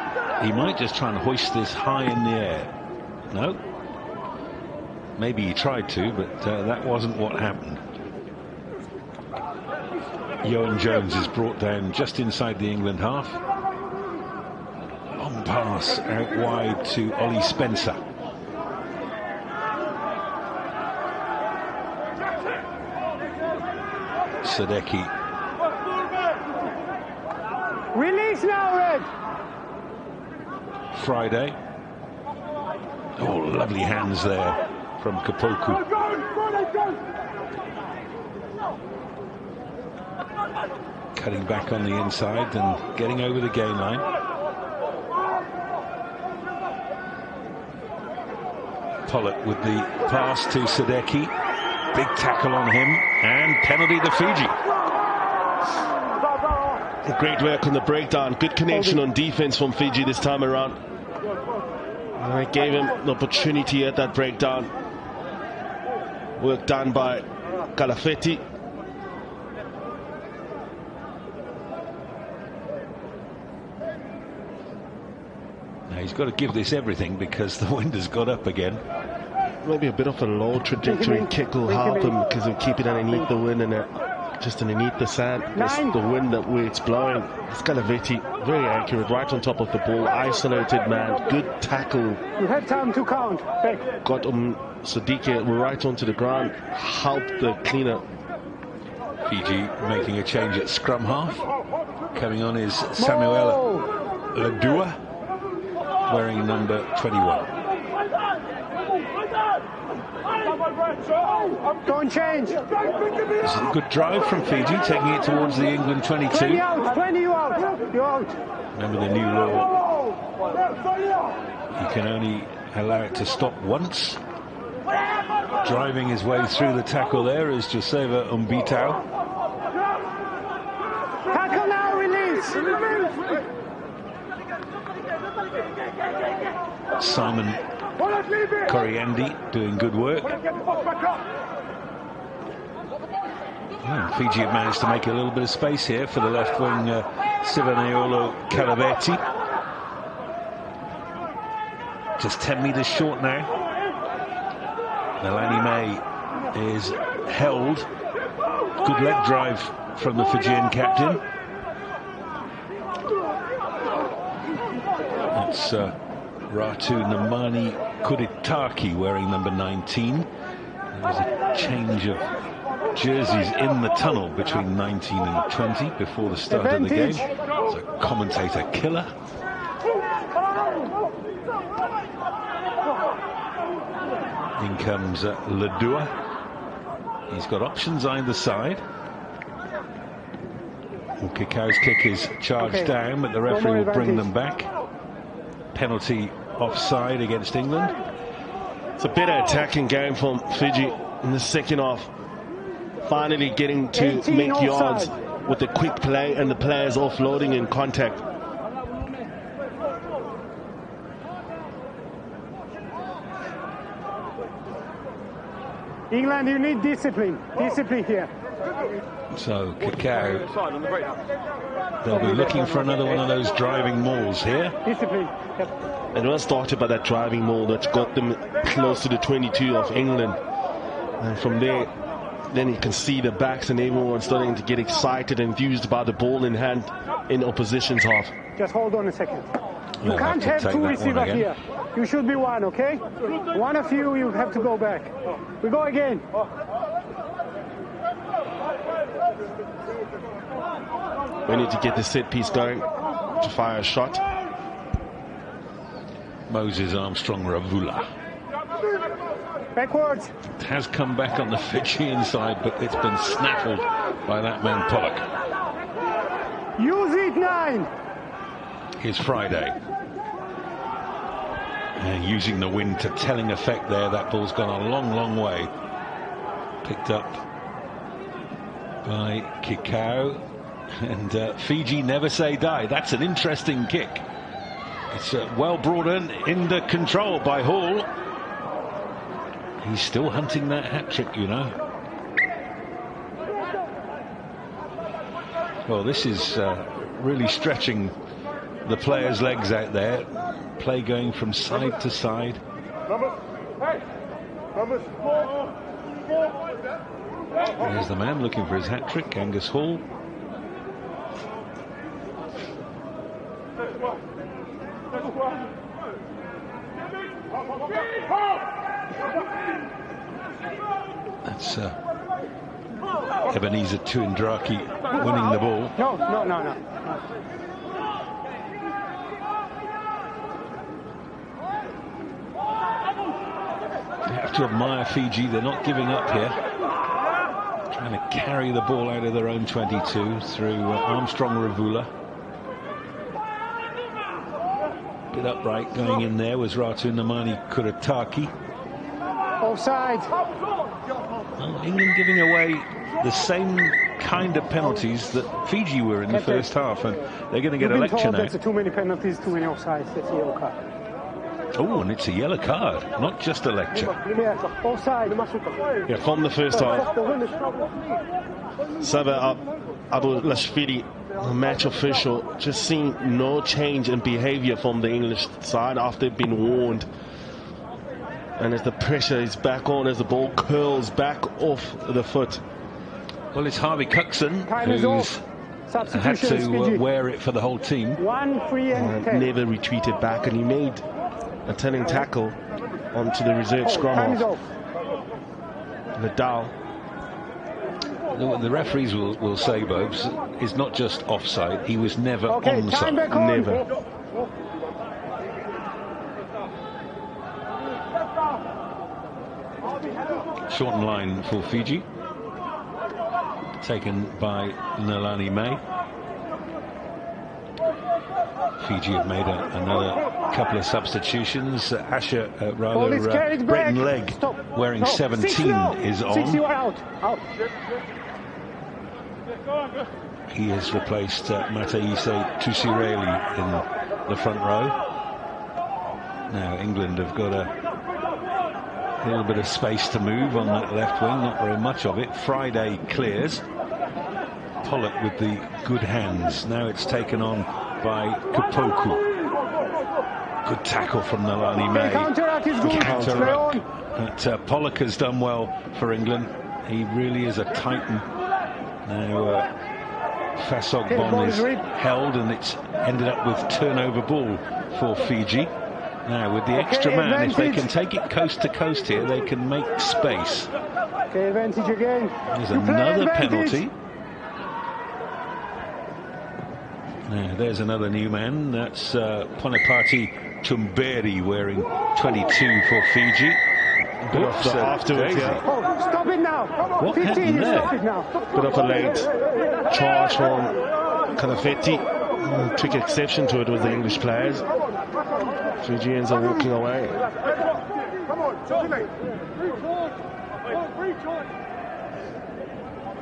He might just try and hoist this high in the air. No. Maybe he tried to, but that wasn't what happened. Ioan Jones is brought down just inside the England half. Long pass out wide to Ollie Spencer. Sadeki. Release now, Red. Friday. Oh, lovely hands there from Kapoku. Cutting back on the inside and getting over the game line. Pollock with the pass to Sadeki. Big tackle on him and penalty to Fiji. Great work on the breakdown. Good connection on defense from Fiji this time around. And I gave him the opportunity at that breakdown. Work done by Calafetti. Now he's got to give this everything because the wind has got up again. Maybe a bit of a low trajectory kick will help him because he'll keep it underneath the wind and just underneath the sand. Just the wind that way it's blowing. It's Calafetti, very accurate, right on top of the ball. Isolated man, good tackle. You have time to count. Back. Got Sadiki right onto the ground, helped the cleaner. Fiji making a change at scrum half. Coming on is Samuel Ladua, wearing number 21. Don't change. This is a good drive from Fiji, taking it towards the England 22. 20 out, 20 you out. You're out. Remember the new law. You can only allow it to stop once. Driving his way through the tackle there is Joseva Umbitao. Tackle now, release. Simon Coriandi doing good work. Fiji have managed to make a little bit of space here for the left wing Sivaneolo Calavetti. Just 10 metres short now. Melanie May is held. Good leg drive from the Fijian captain. It's Ratu Namani Kuritaki wearing number 19. There's a change of jerseys in the tunnel between 19 and 20 before the start of the game. It's a commentator killer. In comes Ladua. He's got options either side. Kikao's kick is charged down, but the referee will bring them back. Penalty offside against England. It's a better attacking game from Fiji in the second half. Finally getting to make yards with the quick play and the players offloading in contact. England, you need discipline. Discipline here. So Kikau, they'll be looking for another one of those driving mauls here. Discipline. Yep. It was started by that driving maul that's got them close to the 22 of England. And from there, then you can see the backs and everyone starting to get excited and enthused by the ball in hand in opposition's half. Just hold on a second. You can't have two receivers here. You should be one, okay? One of you have to go back. We go again. We need to get the set piece going to fire a shot. Moses Armstrong Ravula. Backwards. It has come back on the Fijian side, but it's been snaffled by that man Pollock. Use it, 9. Here's Friday. And using the wind to telling effect there. That ball's gone a long, long way. Picked up by Kikau. And Fiji never say die. That's an interesting kick. It's well brought in, under control by Hall. He's still hunting that hat-trick, you know. Well, this is really stretching the players' legs out there. Play going from side to side. There's the man looking for his hat-trick, Angus Hall. That's Ebenezer Tuindraki winning the ball. No. You have to admire Fiji. They're not giving up here. Trying to carry the ball out of their own 22 through Armstrong Ravula. Bit upright going in there was Ratu Namani Kurataki. Offside. Well, England giving away the same kind of penalties that Fiji were in the first half, and they're going to get a lecture now. That's too many penalties, too many offsides. That's a yellow card. Oh, and it's a yellow card, not just a lecture. Yeah, offside. Yeah, from the first half. Sabah Abdulashvili, the match official, just seeing no change in behavior from the English side after they've been warned. And as the pressure is back on, as the ball curls back off the foot. Well, it's Harvey Cookson who's had to wear it for the whole team. 1 free and 10. Never retreated back, and he made a turning tackle onto the reserve scrum half. Vidal. The referees will say, Bobes, is not just offside, he was never onside. Never. Shortened line for Fiji, taken by Nalani May. Fiji have made another couple of substitutions. Brayton Legg, wearing 17, is on. He has replaced Mataise Tusireli in the front row. Now England have got a little bit of space to move on that left wing, not very much of it. Friday clears. Pollock with the good hands. Now it's taken on by Kapoku. Good tackle from Nalani May. Counter-attack is good. But Pollock has done well for England. He really is a titan. Now Fasogbon is held, and it's ended up with turnover ball for Fiji. Now with the extra man, if they can take it coast to coast here, they can make space. Okay, advantage again. There's another penalty. Now, there's another new man. That's Ponepati Tumberi wearing 22 for Fiji. Whoops, afterwards, yeah. Oh, stop it now. What 15, happened there? Stop it now. Bit of a late charge from Kanafetti. Quick exception to it with the English players. Fijians are walking away.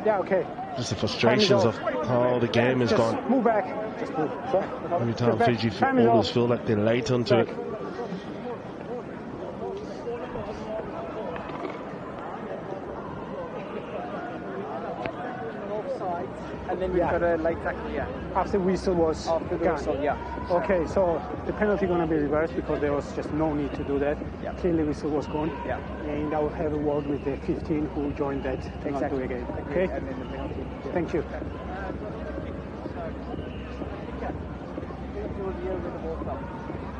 Yeah, okay. Just the frustrations of how the game has gone. Move back. Just move. Every time Fiji footballers feel like they're late onto it. And then we've got a late tackle, After whistle was after the whistle, Okay, so the penalty going to be reversed because there was just no need to do that. Yeah. Clearly whistle was gone. Yeah. And I will have a word with the 15 who joined that to not do again. Okay? And then the penalty. Thank you.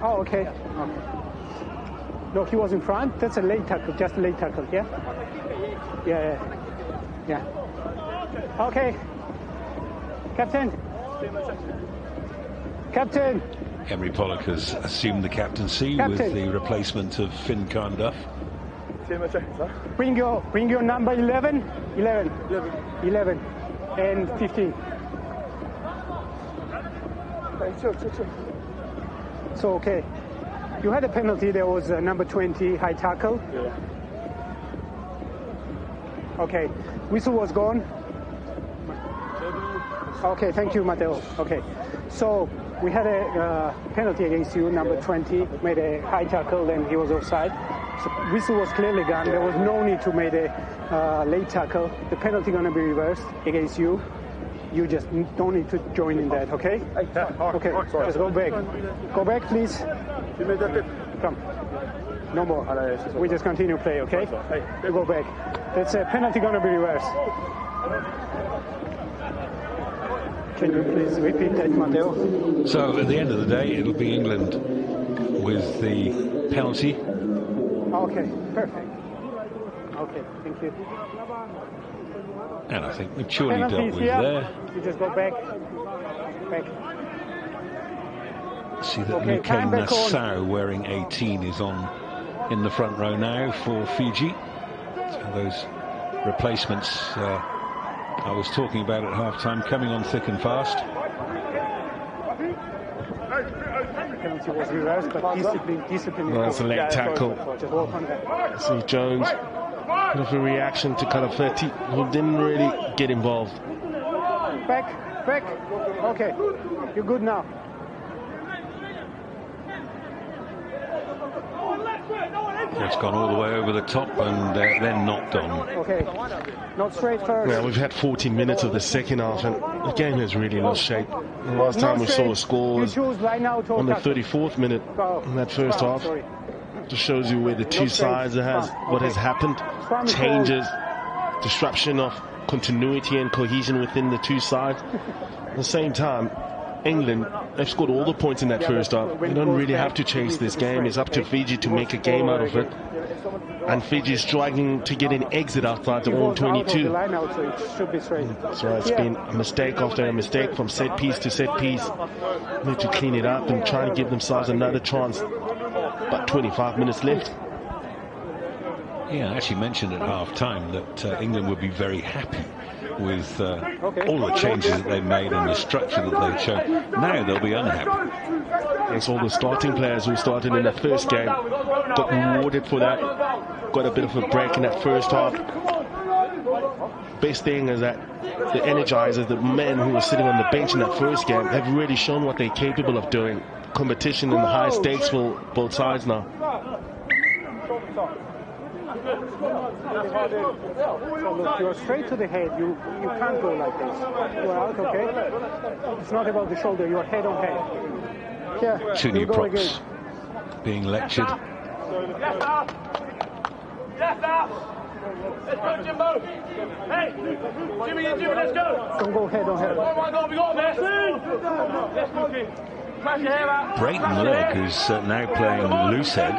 Oh, okay. No, he was in front. That's a late tackle, just a late tackle, yeah? Yeah. Okay. Captain. Henry Pollock has assumed the captaincy with the replacement of Finn Carnduff. Bring your number 11 and 15. So, okay. You had a penalty. There was number 20 high tackle. Yeah. Okay. Whistle was gone. Okay, thank you, Matteo. Okay. So we had a penalty against you, number 20, made a high tackle, then he was offside. So whistle was clearly gone. There was no need to make a late tackle. The penalty going to be reversed against you. You just don't need to join in that, okay? Okay, let's go back. Go back, please. Come. No more. We just continue play, okay? We go back. That's a penalty going to be reversed. Can you please repeat that, Matteo? So at the end of the day, it'll be England with the penalty. Okay, perfect. Okay, thank you. And I think maturely dealt Penalties with here. there. You just go back. See that Okay, Luke time back on. Nassau, wearing 18, is on in the front row now for Fiji. So those replacements I was talking about at half-time coming on thick and fast. Penalty was reversed, but discipline. That's a leg tackle. Just walk on that. See Jones, bit of a reaction to Kalafeti, who didn't really get involved. Back. Okay, you're good now. It's gone all the way over the top and then knocked on. Okay, not straight first. Now we've had 14 minutes of the second half and the game has really lost shape. The last time we saw a score was on the 34th minute in that first half. Just shows you where the two sides what has happened. Changes, disruption of continuity and cohesion within the two sides. At the same time, England, they've scored all the points in that first half. They don't really have to chase this game. It's up to Fiji to make a game out of it. And Fiji is struggling to get an exit outside the own 22. So it's been a mistake after a mistake from set piece to set piece. They need to clean it up and try and give themselves another chance. But 25 minutes left. Yeah, I actually mentioned at half-time that England would be very happy with all the changes that they've made and the structure that they've shown. Now they'll be unhappy. It's all the starting players who started in the first game. Got rewarded for that. Got a bit of a break in that first half. Best thing is that the energizers, the men who were sitting on the bench in that first game, have really shown what they're capable of doing. Competition and high stakes for both sides now. So look, you're straight to the head. You can't go like this. You're out, okay? It's not about the shoulder. You're head on head. Yeah. Two new props being lectured. Let's go, Jimbo. Hey, Jimmy, let's go. Don't go head on head. Oh my God, we got this. Let's go, King. Smash your hair out. Brayton Legg, who's now playing loose head,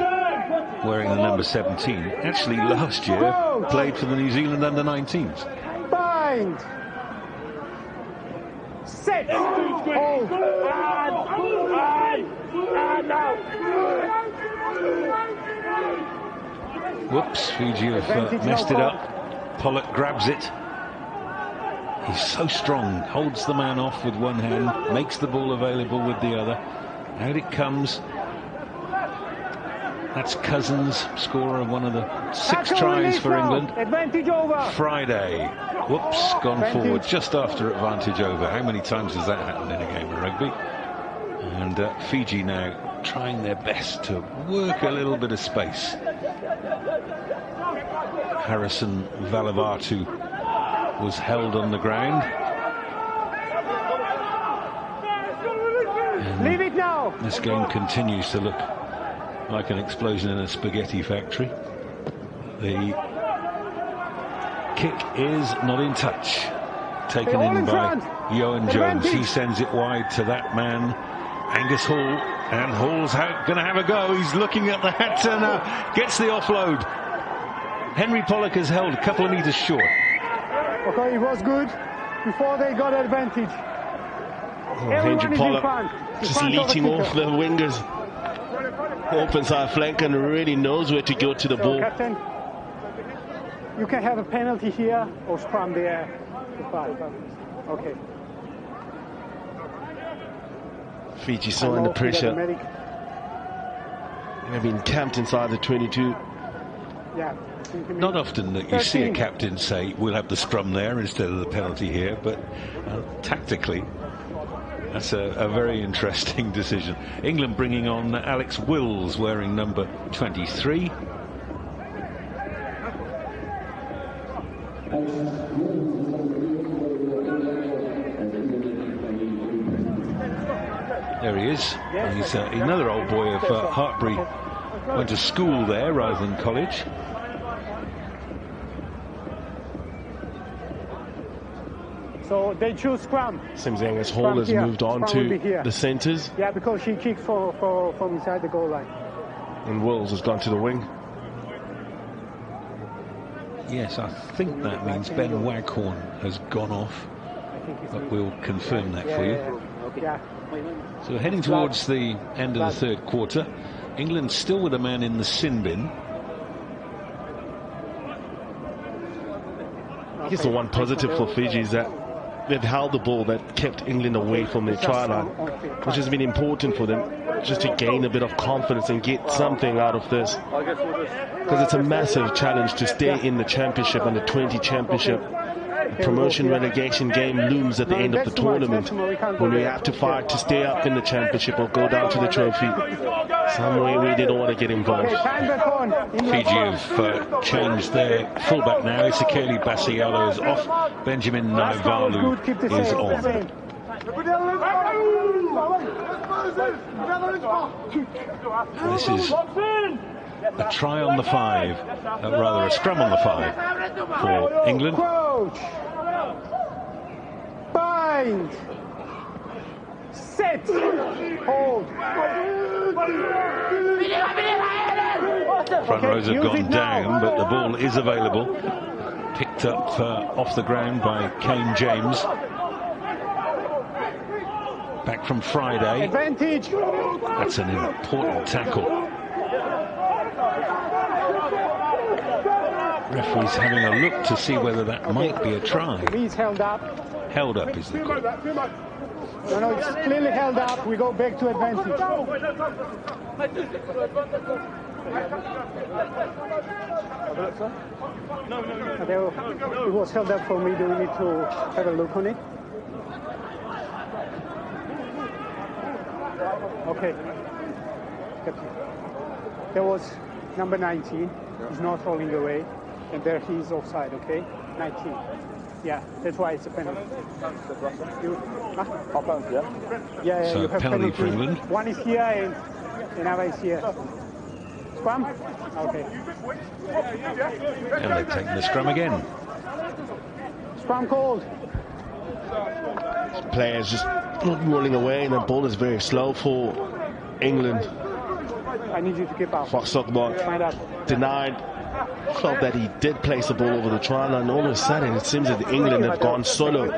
wearing the number 17, actually last year played for the New Zealand under-19s. Bind. Set. Hold. Whoops, Fiji have messed it up. Pollock grabs it. He's so strong, holds the man off with one hand, makes the ball available with the other. Out it comes. That's Cousins, scorer of one of the 6 tries for England. Advantage over. Friday. Whoops, gone forward just after advantage over. How many times has that happened in a game of rugby? And Fiji now trying their best to work a little bit of space. Harrison Valavatu was held on the ground. Leave it now. This game continues to look like an explosion in a spaghetti factory. The kick is not in touch. Taken in by Yohan Jones. He sends it wide to that man, Angus Hall. And Hall's going to have a go. He's looking at the hat turner. Gets the offload. Henry Pollock has held a couple of meters short. Okay, it was good before they got advantage. Henry Pollock just leeching off the wingers. Open side flank and really knows where to go to the ball. Captain, you can have a penalty here or scrum there. Okay. Fiji so under pressure. They've been camped inside the 22. Yeah. Not often that you see a captain say, we'll have the scrum there instead of the penalty here, but tactically, that's a very interesting decision. England bringing on Alex Wills, wearing number 23. There he is. He's another old boy of Hartbury. Went to school there rather than college. So they choose scrum. Seems Angus Hall has moved on to the centres. Yeah, because he kicked from inside the goal line. And Wills has gone to the wing. Yes, I think that means Ben Waghorn has gone off, but we'll confirm that for you. So heading towards the end of the third quarter, England still with a man in the sin bin. I guess the one positive for Fiji is that they've held the ball that kept England away from their try line, which has been important for them, just to gain a bit of confidence and get something out of this. Because it's a massive challenge to stay in the championship, under 20 championship. The promotion relegation game looms at the end of the tournament, when we have to fight to stay up in the championship or go down to the trophy. Some way we didn't want to get involved. Fiji have changed their fullback now. Isekeli Basialo is off. Benjamin Naivalu is on. This is a try on the 5, rather a scrum on the 5 for England. Bind. Set. Hold. Front rows have gone down, but the ball is available. Picked up off the ground by Kane James. Back from Friday. Advantage. That's an important tackle. Referee's having a look to see whether that might be a try. He's held up. Held up is the call. No, it's clearly held up. We go back to advantage. It was held up for me. Do we need to have a look on it? Okay. There was number 19. He's not rolling away. And there he is offside, okay? 19. Yeah, that's why it's a penalty. Yeah, so you have penalty for England. One is here and another is here. Scrum? Okay. And they've taken the scrum again. Scrum called. Players just not rolling away, and the ball is very slow for England. I need you to keep up. Fox denied. Felt that he did place the ball over the try line. All of a sudden, it seems that England have gone solo.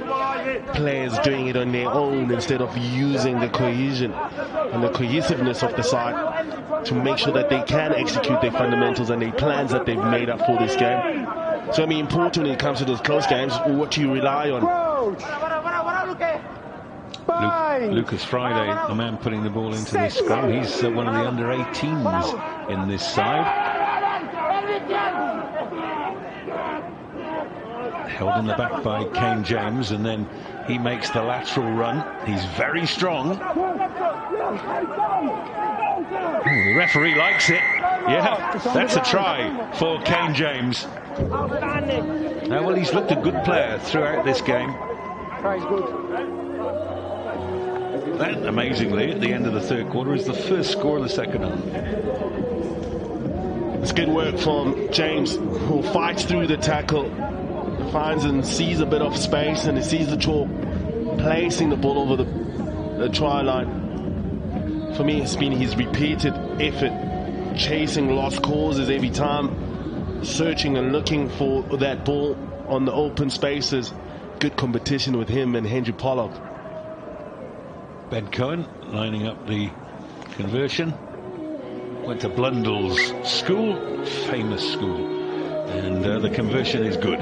Players doing it on their own instead of using the cohesion and the cohesiveness of the side to make sure that they can execute their fundamentals and their plans that they've made up for this game. So, I mean, important when it comes to those close games, what you rely on. Lucas Friday, the man putting the ball into this scrum. He's one of the under-18s in this side. Held in the back by Kane James, and then he makes the lateral run. He's very strong. Ooh, the referee likes it. Yeah, that's a try for Kane James. Now, well, he's looked a good player throughout this game. Try's good. That, amazingly, at the end of the third quarter, is the first score of the second half. It's good work from James, who fights through the tackle, finds and sees a bit of space, and he sees the chalk, placing the ball over the try line. For me, it's been his repeated effort, chasing lost causes every time, searching and looking for that ball on the open spaces. Good competition with him and Henry Pollock. Ben Cohen lining up the conversion. Went to Blundell's school, famous school, and the conversion is good.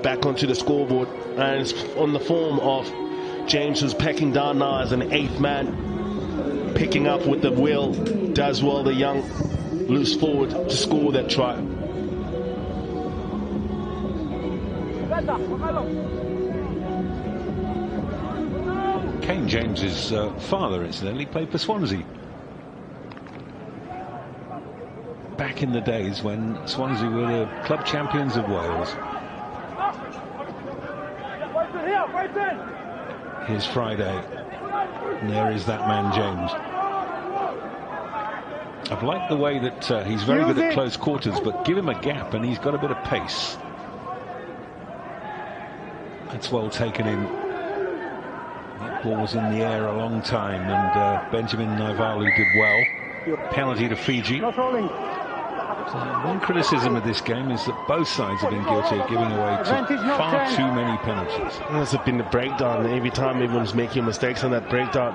Back onto the scoreboard, and it's on the form of James, who's packing down now as an 8th man, picking up with the will, does well, the young loose forward, to score that try. Kane James's father, incidentally, played for Swansea. Back in the days when Swansea were the club champions of Wales. Here's Friday, and there is that man James. I've liked the way that he's very good at close quarters, but give him a gap and he's got a bit of pace. That's well taken in. That ball was in the air a long time, and Benjamin Naivalu did well. Penalty to Fiji. Not rolling. So one criticism of this game is that both sides have been guilty of giving away far too many penalties. That's been the breakdown. Every time everyone's making mistakes on that breakdown.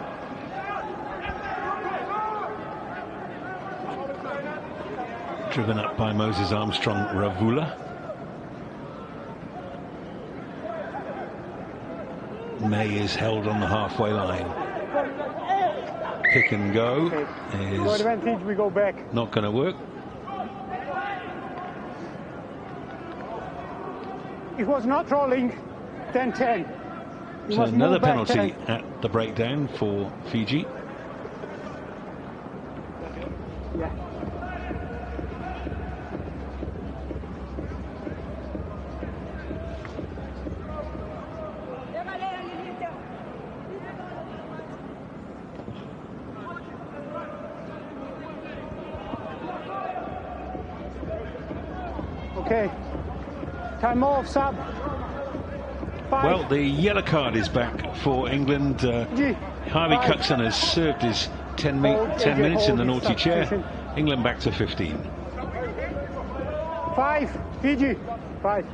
Driven up by Moses Armstrong Ravula. May is held on the halfway line. Pick and go is advantage, we go back. Not going to work. It was not rolling. 10-10. So another penalty at the breakdown for Fiji. Yeah. Okay. Time off, sub. 5. Well, the yellow card is back for England. Harvey Cuxon has served his 10 minutes in the naughty chair. England back to 15. 5. Fiji. 5.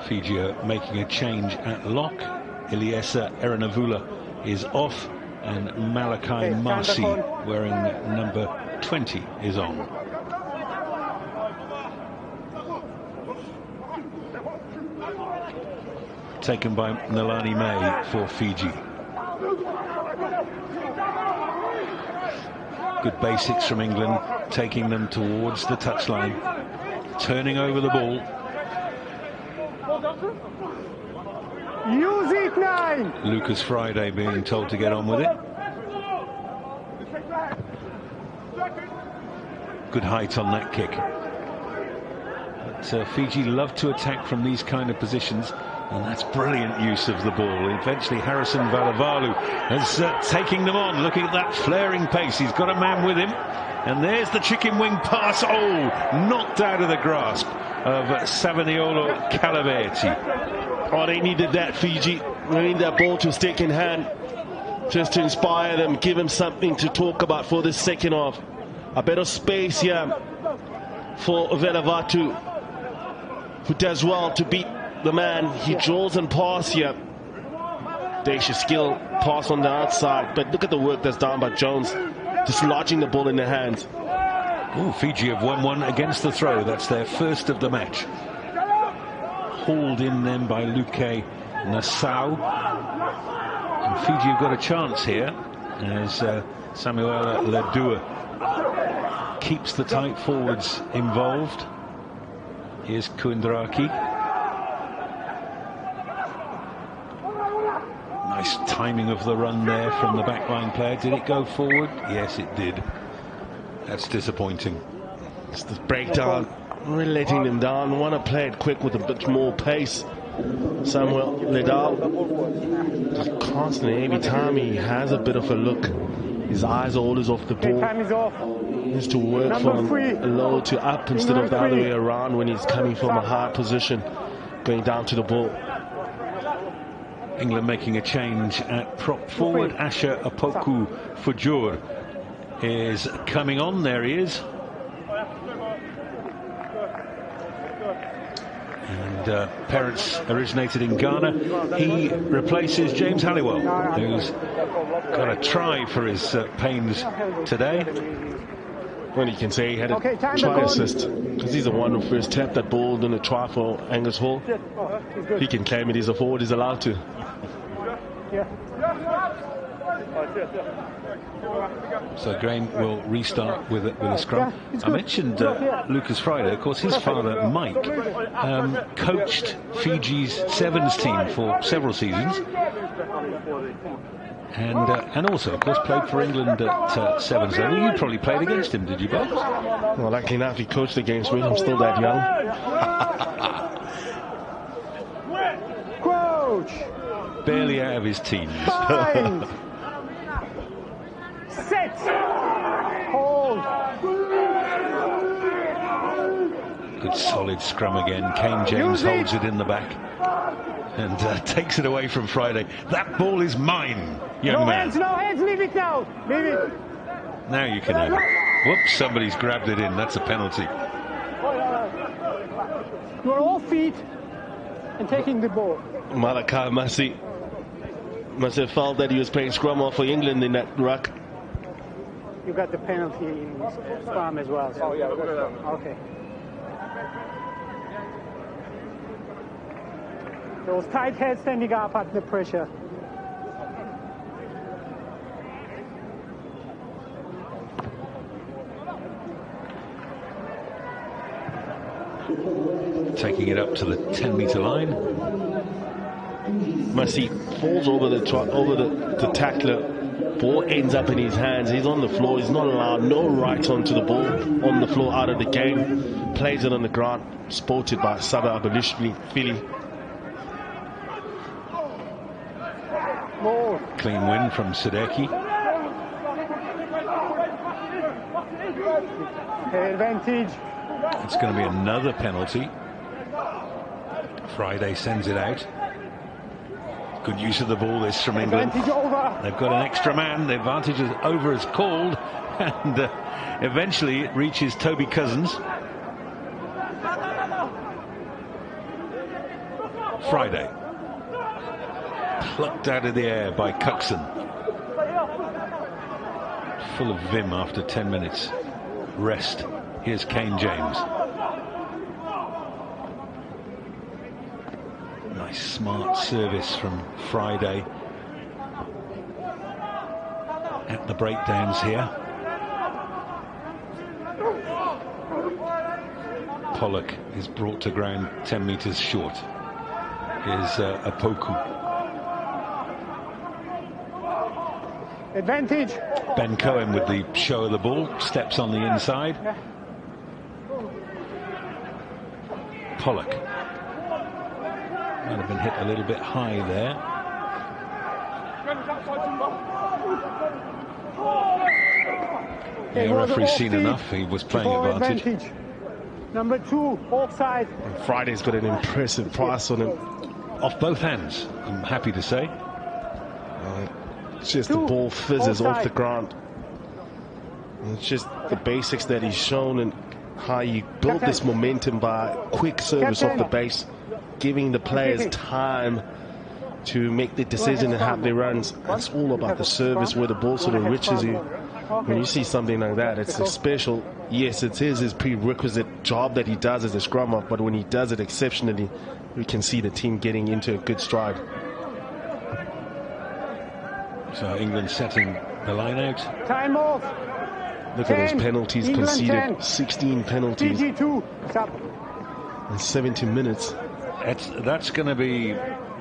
Fiji are making a change at lock. Iliesa Erenavula is off, and Malachi Marcy, wearing number 20, is on. Taken by Nalani May for Fiji. Good basics from England, taking them towards the touchline, turning over the ball. Use it, 9. Lucas Friday being told to get on with it. Good height on that kick. But Fiji love to attack from these kind of positions, and that's brilliant use of the ball. Eventually Harrison Valavalu is taking them on. Looking at that flaring pace, he's got a man with him, and there's the chicken wing pass. Oh, knocked out of the grasp of Savaniolo Calaverti. Oh, they needed that, Fiji. They need that ball to stick in hand, just to inspire them, give them something to talk about for this second half. A bit of space here for Velavatu, who does well to beat the man. He draws and passes here. Audacious skill pass on the outside, but look at the work that's done by Jones, just lodging the ball in their hands. Oh, Fiji have won one against the throw. That's their first of the match. Hauled in then by Luque Nassau. And Fiji have got a chance here as Samuela Ledua keeps the tight forwards involved. Here's Kuindraki. Nice timing of the run there from the backline player. Did it go forward? Yes, it did. That's disappointing. It's the breakdown, really letting them down. Want to play it quick with a bit more pace. Samuel Ledau, just constantly, every time he has a bit of a look, his eyes are always off the ball. Time is off. He has to work from low to up instead of the other way around when he's coming from a high position, going down to the ball. England making a change at prop forward. Asher Apoku Fujur is coming on. There he is. And parents originated in Ghana. He replaces James Halliwell, who's got a try for his pains today. Well, you can say he had a try assist, because he's the one who first tapped that ball in a try for Angus Hall. He can claim it. He's a forward. He's allowed to. So Graham will restart with a scrum. I mentioned Lucas Friday. Of course, his father, Mike, coached Fiji's sevens team for several seasons. And also, of course, played for England at sevens level. You probably played against him, did you, Bob? Well, luckily enough, he coached against me. I'm still that young. Coach! Barely out of his teens. Set! Hold! Good solid scrum again. Kane James holds it in the back and takes it away from Friday. That ball is mine, young man. No hands, leave it now. Leave it. Now you can have it. Whoops, somebody's grabbed it in. That's a penalty. You're off feet and taking the ball. Malachi Masi must have felt that he was playing scrum off for England in that ruck. You got the penalty in scrum as well. So. Oh, yeah. Okay. Those tight heads standing up at the pressure. Taking it up to the 10-meter line. Masi falls over the tackler. Ball ends up in his hands. He's on the floor. He's not allowed no right onto the ball. On the floor, out of the game. Plays it on the ground. Sported by Saba Abalishvili, Philly. Clean win from Sadeki. Advantage. It's going to be another penalty. Friday sends it out. Good use of the ball this from England. They've got an extra man. The advantage is over is called, and eventually it reaches Toby Cousins. Friday plucked out of the air by Coxon. Full of vim after 10 minutes rest. Here's Kane James. Nice smart service from Friday at the breakdowns here. Pollock is brought to ground 10 meters short. Here's Apoku. Advantage. Ben Cohen with the show of the ball, steps on the inside. Pollock might have been hit a little bit high there. The referee's seen enough. He was playing advantage. Number 2, offside. And Friday's got an impressive pass on him. Off both hands, I'm happy to say. It's just the ball fizzes off the ground. And it's just the basics that he's shown and how you build this momentum by quick service off the base, giving the players time to make the decision and have their runs. It's all about the service where the ball sort of reaches you. When you see something like that, it's a special, yes, it is his prerequisite job that he does as a scrum half, but when he does it exceptionally, we can see the team getting into a good stride. So England setting the line out. Time off. Look at those penalties conceded. 16 penalties Fiji 2. in 70 minutes. That's going to be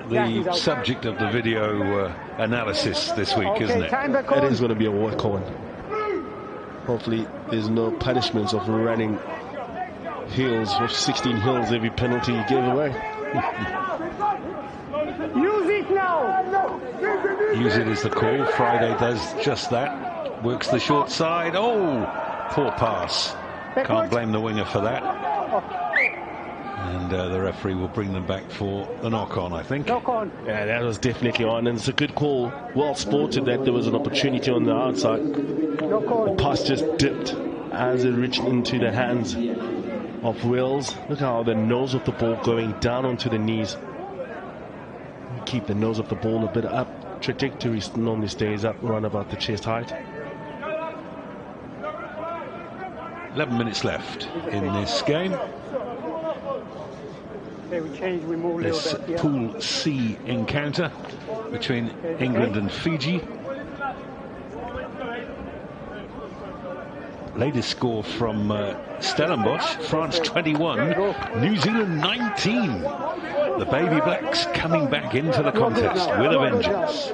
the subject of the video analysis this week, isn't it? It is going to be a work on. Hopefully there's no punishments of running hills, of 16 hills every penalty you give away. Use it now. Use it is the call. Friday does just that. Works the short side. Oh, poor pass. Can't blame the winger for that. And the referee will bring them back for the knock-on, I think. Knock-on. Yeah, that was definitely on, and it's a good call. Well sported that there was an opportunity on the outside. The pass just dipped as it reached into the hands of Wills. Look how the nose of the ball going down onto the knees. Keep the nose of the ball a bit up. Trajectory normally stays up around about the chest height. 11 minutes left in this game. This Pool C encounter between England and Fiji. Latest score from Stellenbosch, France 21, New Zealand 19. The Baby Blacks coming back into the contest with a vengeance.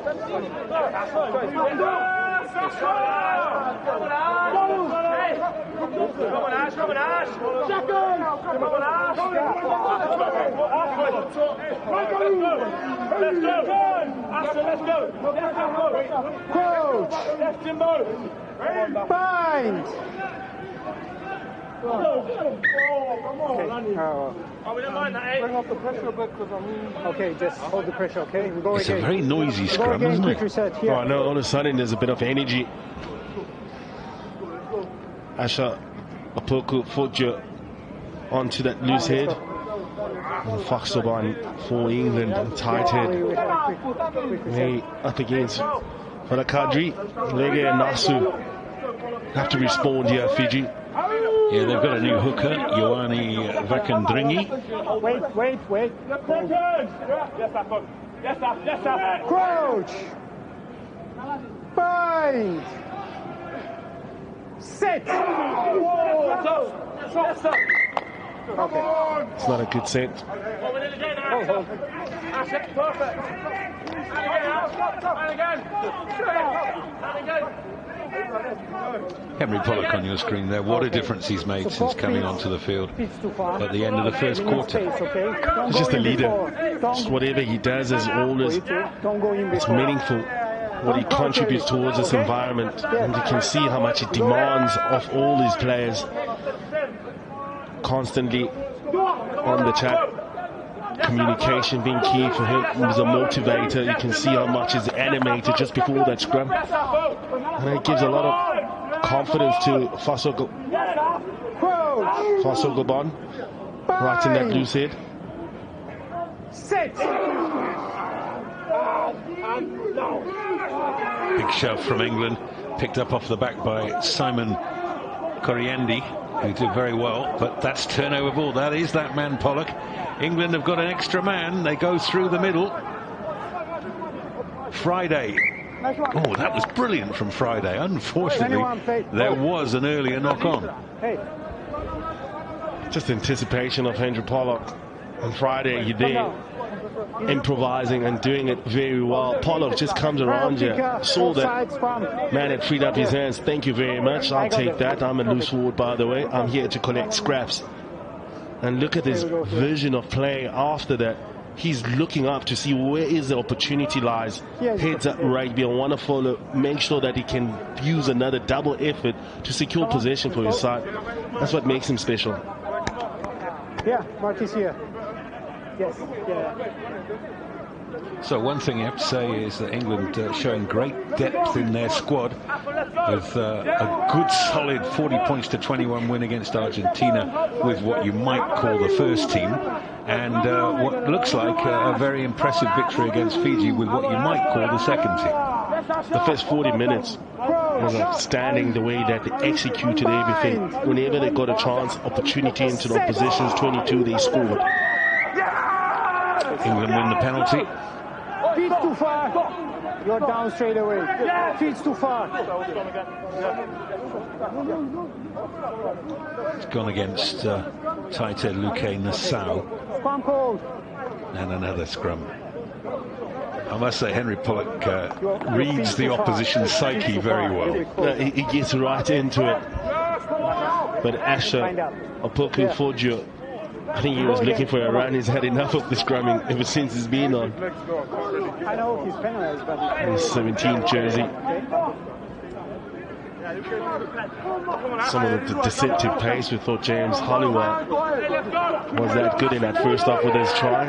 Coach! Bind! Okay, just hold the pressure, okay? We'll go it's again. A very noisy scrum, isn't it? Oh, no, all of a sudden there's a bit of energy. Asha Opoku Fodja onto that loose head. And Foxoban for England, a tight head. May up against Falakadri, Lege and Nasu have to respond here, Fiji. Yeah, they've got a new hooker, Ioane Vakandringi. Wait. Crouch. Bind. Set. Okay. It's not a good set. That's it, perfect. And again. Henry Pollock on your screen there. What a difference he's made since coming onto the field at the end of the first quarter. He's just a leader. Just whatever he does is always it's meaningful. What he contributes towards this environment, and you can see how much it demands of all his players. Constantly on the chat, communication being key for him. He's a motivator. You can see how much is animated just before that scrum, and it gives a lot of confidence to Fasogoban right in that loose head. Set. Big shove from England, picked up off the back by Simon Coriendi, who did very well, but that's turnover ball. That is that man Pollock. England have got an extra man. They go through the middle. Friday. Oh, that was brilliant from Friday. Unfortunately, there was an earlier knock-on. Just anticipation of Henry Pollock on Friday. He there improvising and doing it very well. Pollock just comes around here, saw that man had freed up his hands. Thank you very much, I'll take that. I'm a loose forward, by the way. I'm here to collect scraps. And look at his vision of play after that. He's looking up to see where is the opportunity lies. Heads up rugby, I want to follow, make sure that he can use another double effort to secure possession for his side. That's what makes him special. Yeah, Mark is here. Yes, yeah. So one thing you have to say is that England showing great depth in their squad with a good solid 40 points to 21 win against Argentina with what you might call the first team, and what looks like a very impressive victory against Fiji with what you might call the second team. The first 40 minutes was outstanding, the way that they executed everything. Whenever they got a chance, opportunity into the opposition's 22, they scored. England win the penalty. Feet's too far. You're down straight away. Feet's too far. It's gone against Taite Luque Nassau. Scrum cold. And another scrum. I must say, Henry Pollock reads the opposition's psyche very well. He gets right into it. But Asha Opoku Fodja, I think he was looking for a run. He's had enough of the scrumming ever since he's been on. I know he's penalized, but his 17th jersey. Some of the deceptive pace. We thought James Holloway was that good in that first half with his try.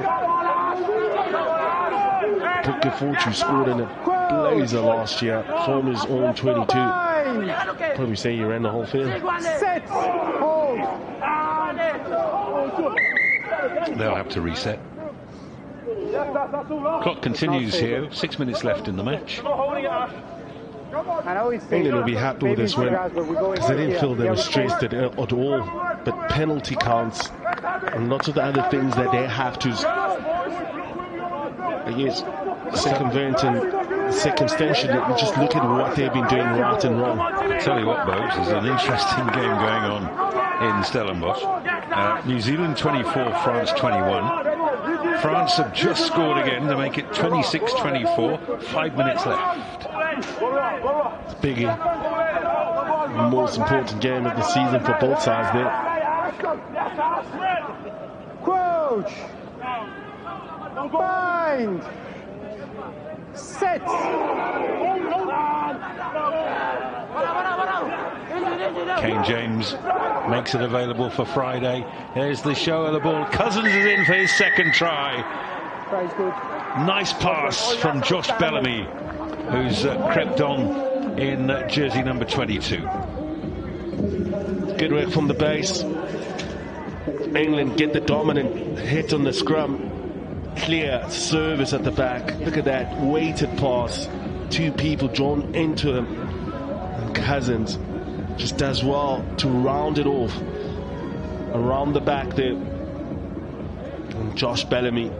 Opoku Fodja scored in a blazer last year from his own 22. Probably say he ran the whole field. Set. Hold. They'll have to reset. Clock continues here. 6 minutes left in the match. England will be happy with this win because they didn't feel they were stressed at all. But penalty counts and lots of the other things that they have to, I guess, circumvent and circumstantially just look at what they've been doing right and wrong. I'll tell you what, Bobes, there's an interesting game going on in Stellenbosch. New Zealand 24, France 21. France have just scored again to make it 26-24. 5 minutes left. It's biggie. The most important game of the season for both sides there. Crouch. Bind. Set. Kane James makes it available for Friday. There's the show of the ball. Cousins is in for his second try. Nice pass from Josh Bellamy, who's crept on in jersey number 22. Good work from the base. England get the dominant hit on the scrum. Clear service at the back. Look at that weighted pass. 2 people drawn into him. And Cousins just does well to round it off around the back there. And Josh Bellamy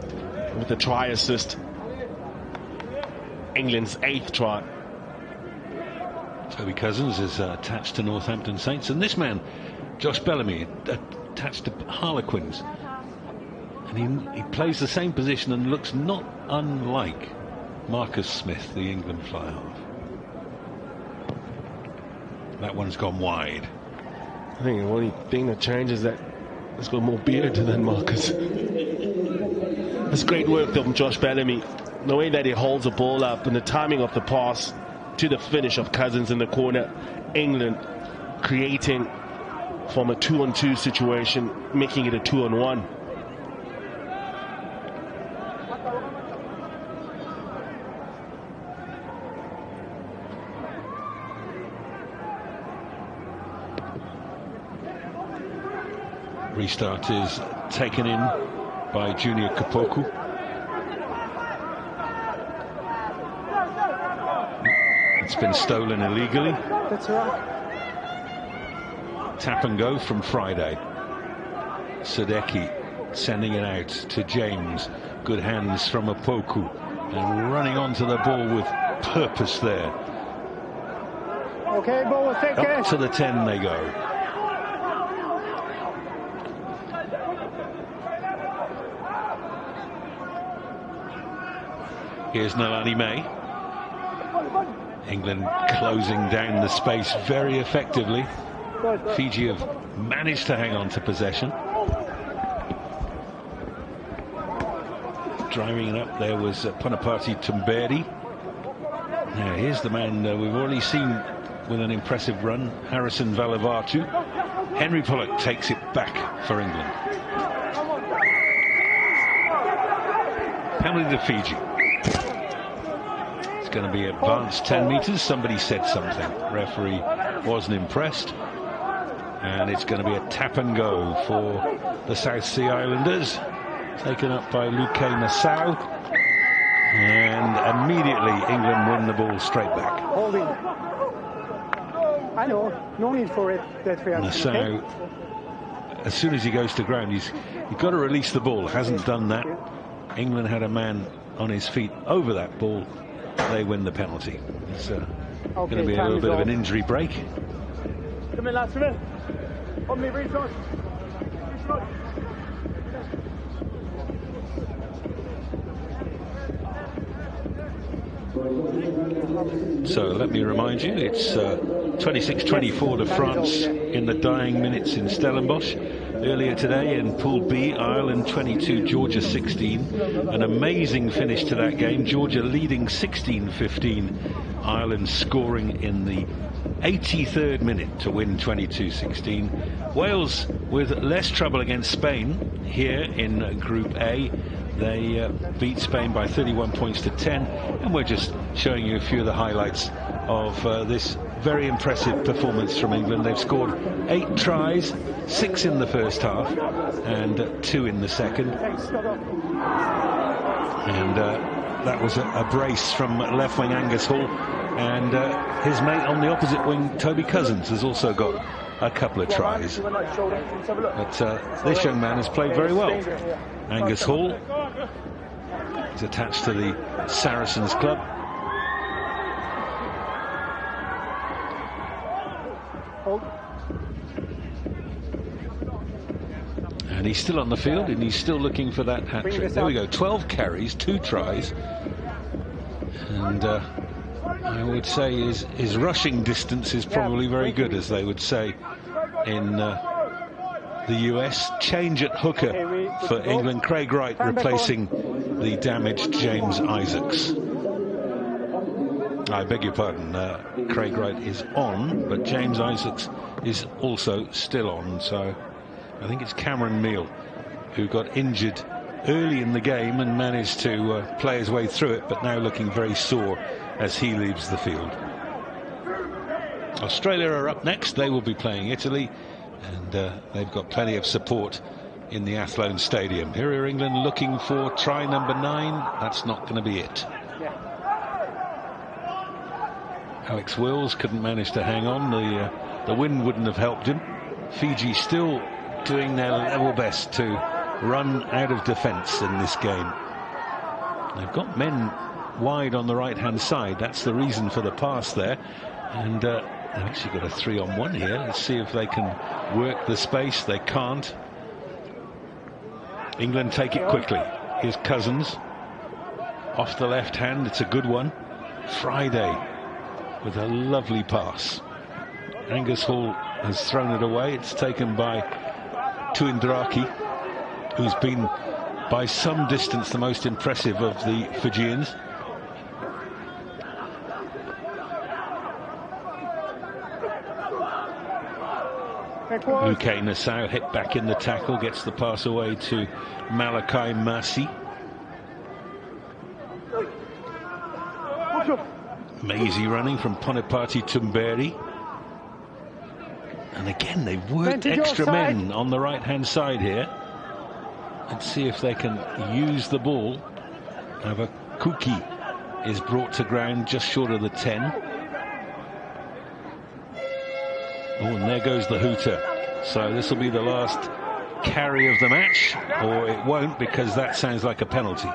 with the try assist. England's 8th try. Toby Cousins is attached to Northampton Saints, and this man, Josh Bellamy, attached to Harlequins. And he plays the same position and looks not unlike Marcus Smith, the England fly half. That one's gone wide. I think the only thing that changes is that he's got more beard than Marcus. That's great work from Josh Bellamy. The way that he holds the ball up and the timing of the pass to the finish of Cousins in the corner. England creating from a 2-on-2 situation, making it a 2-on-1. Restart is taken in by Junior Kapoku. It's been stolen illegally. That's right. Tap and go from Friday. Sadeki sending it out to James. Good hands from Opoku. And running onto the ball with purpose there. Okay, ball, take care. Up to the 10 they go. Here's Nalani May. England closing down the space very effectively. Fiji have managed to hang on to possession. Driving it up there was Punapati Tumberi. Now here's the man we've already seen with an impressive run, Harrison Valavatu. Henry Pollock takes it back for England. Penalty to Fiji. Going to be advanced 10 meters. Somebody said something. Referee wasn't impressed, and it's going to be a tap and go for the South Sea Islanders, taken up by Luque Nassau, and immediately England win the ball straight back. Holding. I know, no need for it. That Nassau, okay. As soon as he goes to ground, you've got to release the ball. Hasn't done that. England had a man on his feet over that ball. They win the penalty. It's going to be a little bit of an injury break. Come in, lads, come in. On me, restart. So let me remind you, it's 26-24 to France in the dying minutes in Stellenbosch. Earlier today in Pool B, Ireland 22, Georgia 16. An amazing finish to that game. Georgia leading 16-15. Ireland scoring in the 83rd minute to win 22-16. Wales with less trouble against Spain here in Group A. They beat Spain by 31 points to 10, and we're just showing you a few of the highlights of this very impressive performance from England. They've scored 8 tries, 6 in the first half and 2 in the second. And that was a brace from left wing Angus Hall, and his mate on the opposite wing, Toby Cousins, has also got a couple of tries. But this young man has played very well. Angus Hall is attached to the Saracens club. And he's still on the field, and he's still looking for that hat-trick. There we go, 12 carries, 2 tries. And I would say his rushing distance is probably very good, as they would say in the US. Change at hooker for England. Craig Wright replacing the damaged James Isaacs. I beg your pardon, Craig Wright is on, but James Isaacs is also still on. So I think it's Cameron Neal who got injured early in the game and managed to play his way through it, but now looking very sore as he leaves the field. Australia are up next. They will be playing Italy. And they've got plenty of support in the Athlone Stadium. Here are England looking for try number 9. That's not going to be it. Alex Wills couldn't manage to hang on. The wind wouldn't have helped him. Fiji still doing their level best to run out of defence in this game. They've got men wide on the right-hand side. That's the reason for the pass there. And they've actually got a 3-on-1 here. Let's see if they can work the space. They can't. England take it quickly. Here's Cousins. Off the left hand. It's a good one. Friday with a lovely pass. Angus Hall has thrown it away. It's taken by Tuindraki, who's been by some distance the most impressive of the Fijians. UK Nassau hit back in the tackle, gets the pass away to Malachi Masi. Maisie running from Ponipati Tumberi. And again, they've worked extra men on the right-hand side here. Let's see if they can use the ball. Avakuki is brought to ground just short of the 10. Oh, and there goes the hooter. So this will be the last carry of the match, or it won't, because that sounds like a penalty.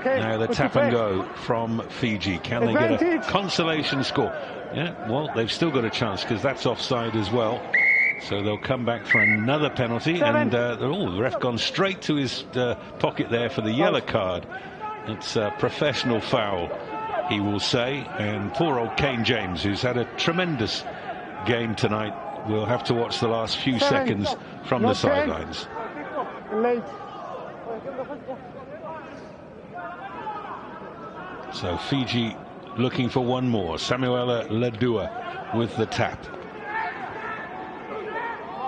Now the tap and go from Fiji. Can they get a consolation score? Yeah, well, they've still got a chance because that's offside as well. So they'll come back for another penalty. And the ref gone straight to his pocket there for the yellow card. It's a professional foul, he will say. And poor old Kane James, who's had a tremendous game tonight, will have to watch the last few seconds from the sidelines. So Fiji looking for one more. Samuela Ladua with the tap.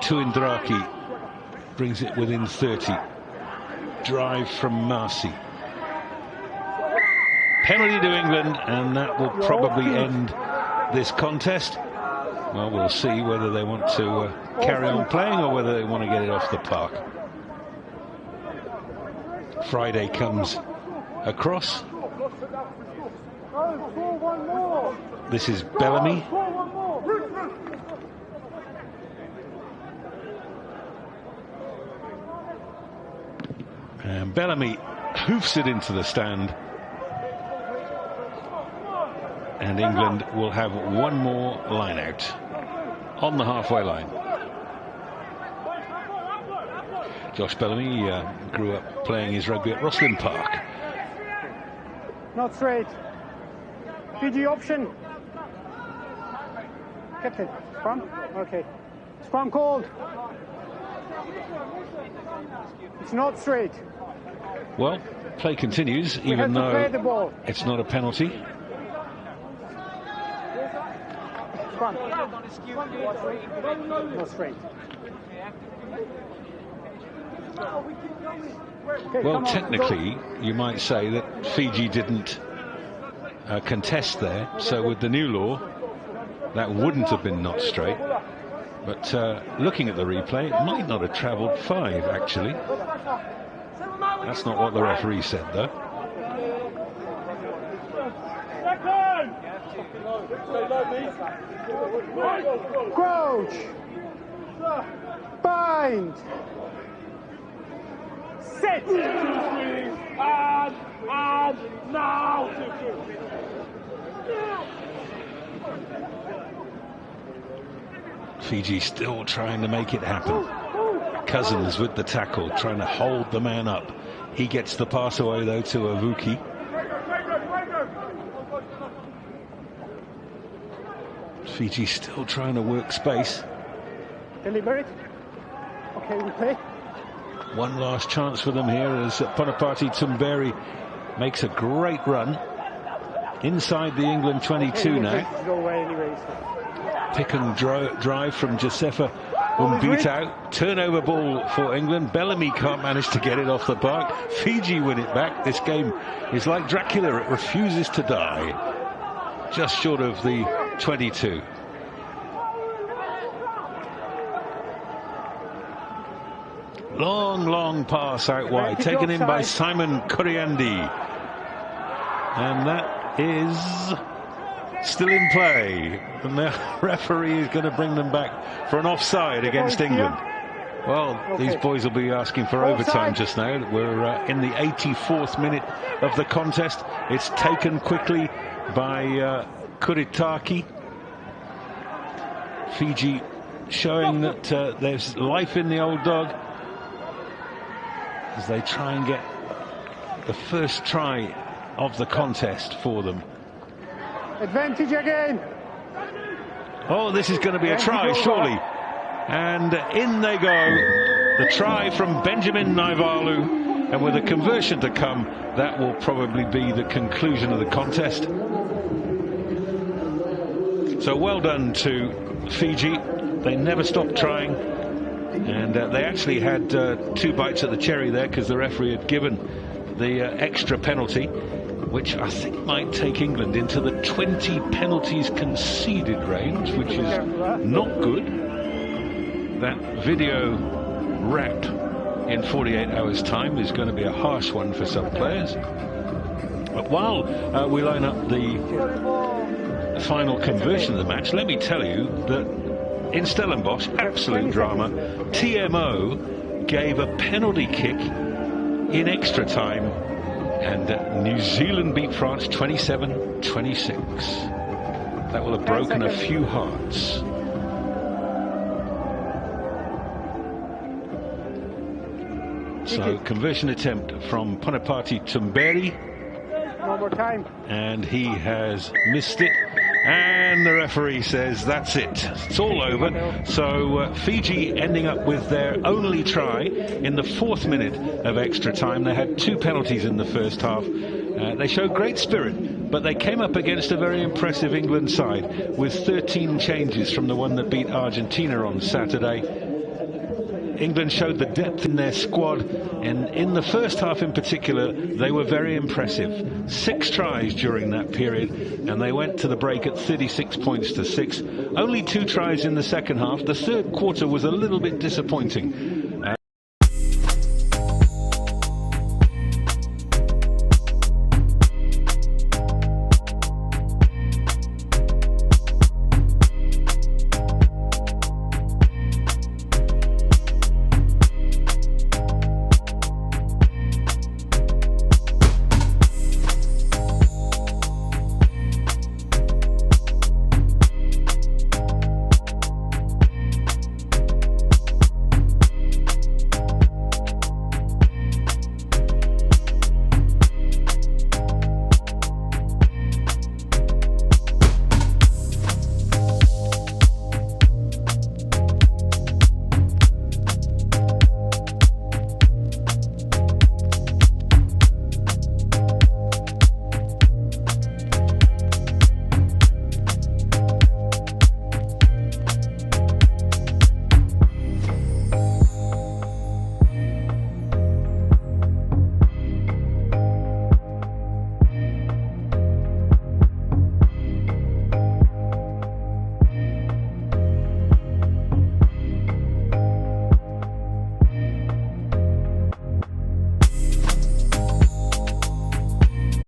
Tuindraki brings it within 30. Drive from Marcy. Penalty to England, and that will probably end this contest. Well, we'll see whether they want to carry on playing or whether they want to get it off the park. Friday comes across. This is Bellamy. And Bellamy hoofs it into the stand. And England will have one more line out on the halfway line. Josh Bellamy grew up playing his rugby at Roslyn Park. Not straight. Fiji option. Captain, scrum? Okay. Scrum called. It's not straight. Well, play continues, even though it's not a penalty. Scrum. Not straight. Well, technically, you might say that Fiji didn't contest there, so with the new law, that wouldn't have been not straight. But looking at the replay, it might not have travelled 5, actually. That's not what the referee said, though. Crouch. Bind. Set. And now. Fiji still trying to make it happen. Cousins with the tackle, trying to hold the man up. He gets the pass away, though, to Avuki. Fiji still trying to work space. Deliberate. Okay, we play. One last chance for them here as Ponipati Tumberi makes a great run inside the England 22 now. Pick and drive from Josefa Umbitao. Turnover ball for England. Bellamy can't manage to get it off the park. Fiji win it back. This game is like Dracula. It refuses to die. Just short of the 22. Long pass out wide, taken in by Simon Kuriandi. And that is still in play. And the referee is going to bring them back for an offside against England. Well, these boys will be asking for overtime just now. We're in the 84th minute of the contest. It's taken quickly by Kuritaki. Fiji showing that there's life in the old dog as they try and get the first try of the contest for them. Advantage again. Oh, this is going to be a try, surely. And in they go. The try from Benjamin Naivalu. And with a conversion to come, that will probably be the conclusion of the contest. So well done to Fiji. They never stopped trying. And they actually had 2 bites at the cherry there because the referee had given the extra penalty, which I think might take England into the 20 penalties conceded range, which is not good. That video wrap in 48 hours' time is going to be a harsh one for some players. But while we line up the final conversion of the match, let me tell you that in Stellenbosch, absolute drama, TMO gave a penalty kick in extra time, and New Zealand beat France 27-26. That will have broken a few hearts. So, conversion attempt from Ponapati Tumberi. No more time. And he has missed it. And the referee says that's it. It's all over. So Fiji ending up with their only try in the 4th minute of extra time. They had 2 penalties in the first half. They showed great spirit, but they came up against a very impressive England side with 13 changes from the one that beat Argentina on Saturday. England showed the depth in their squad, and in the first half in particular, they were very impressive. 6 tries during that period, and they went to the break at 36 points to 6. Only 2 tries in the second half. The third quarter was a little bit disappointing.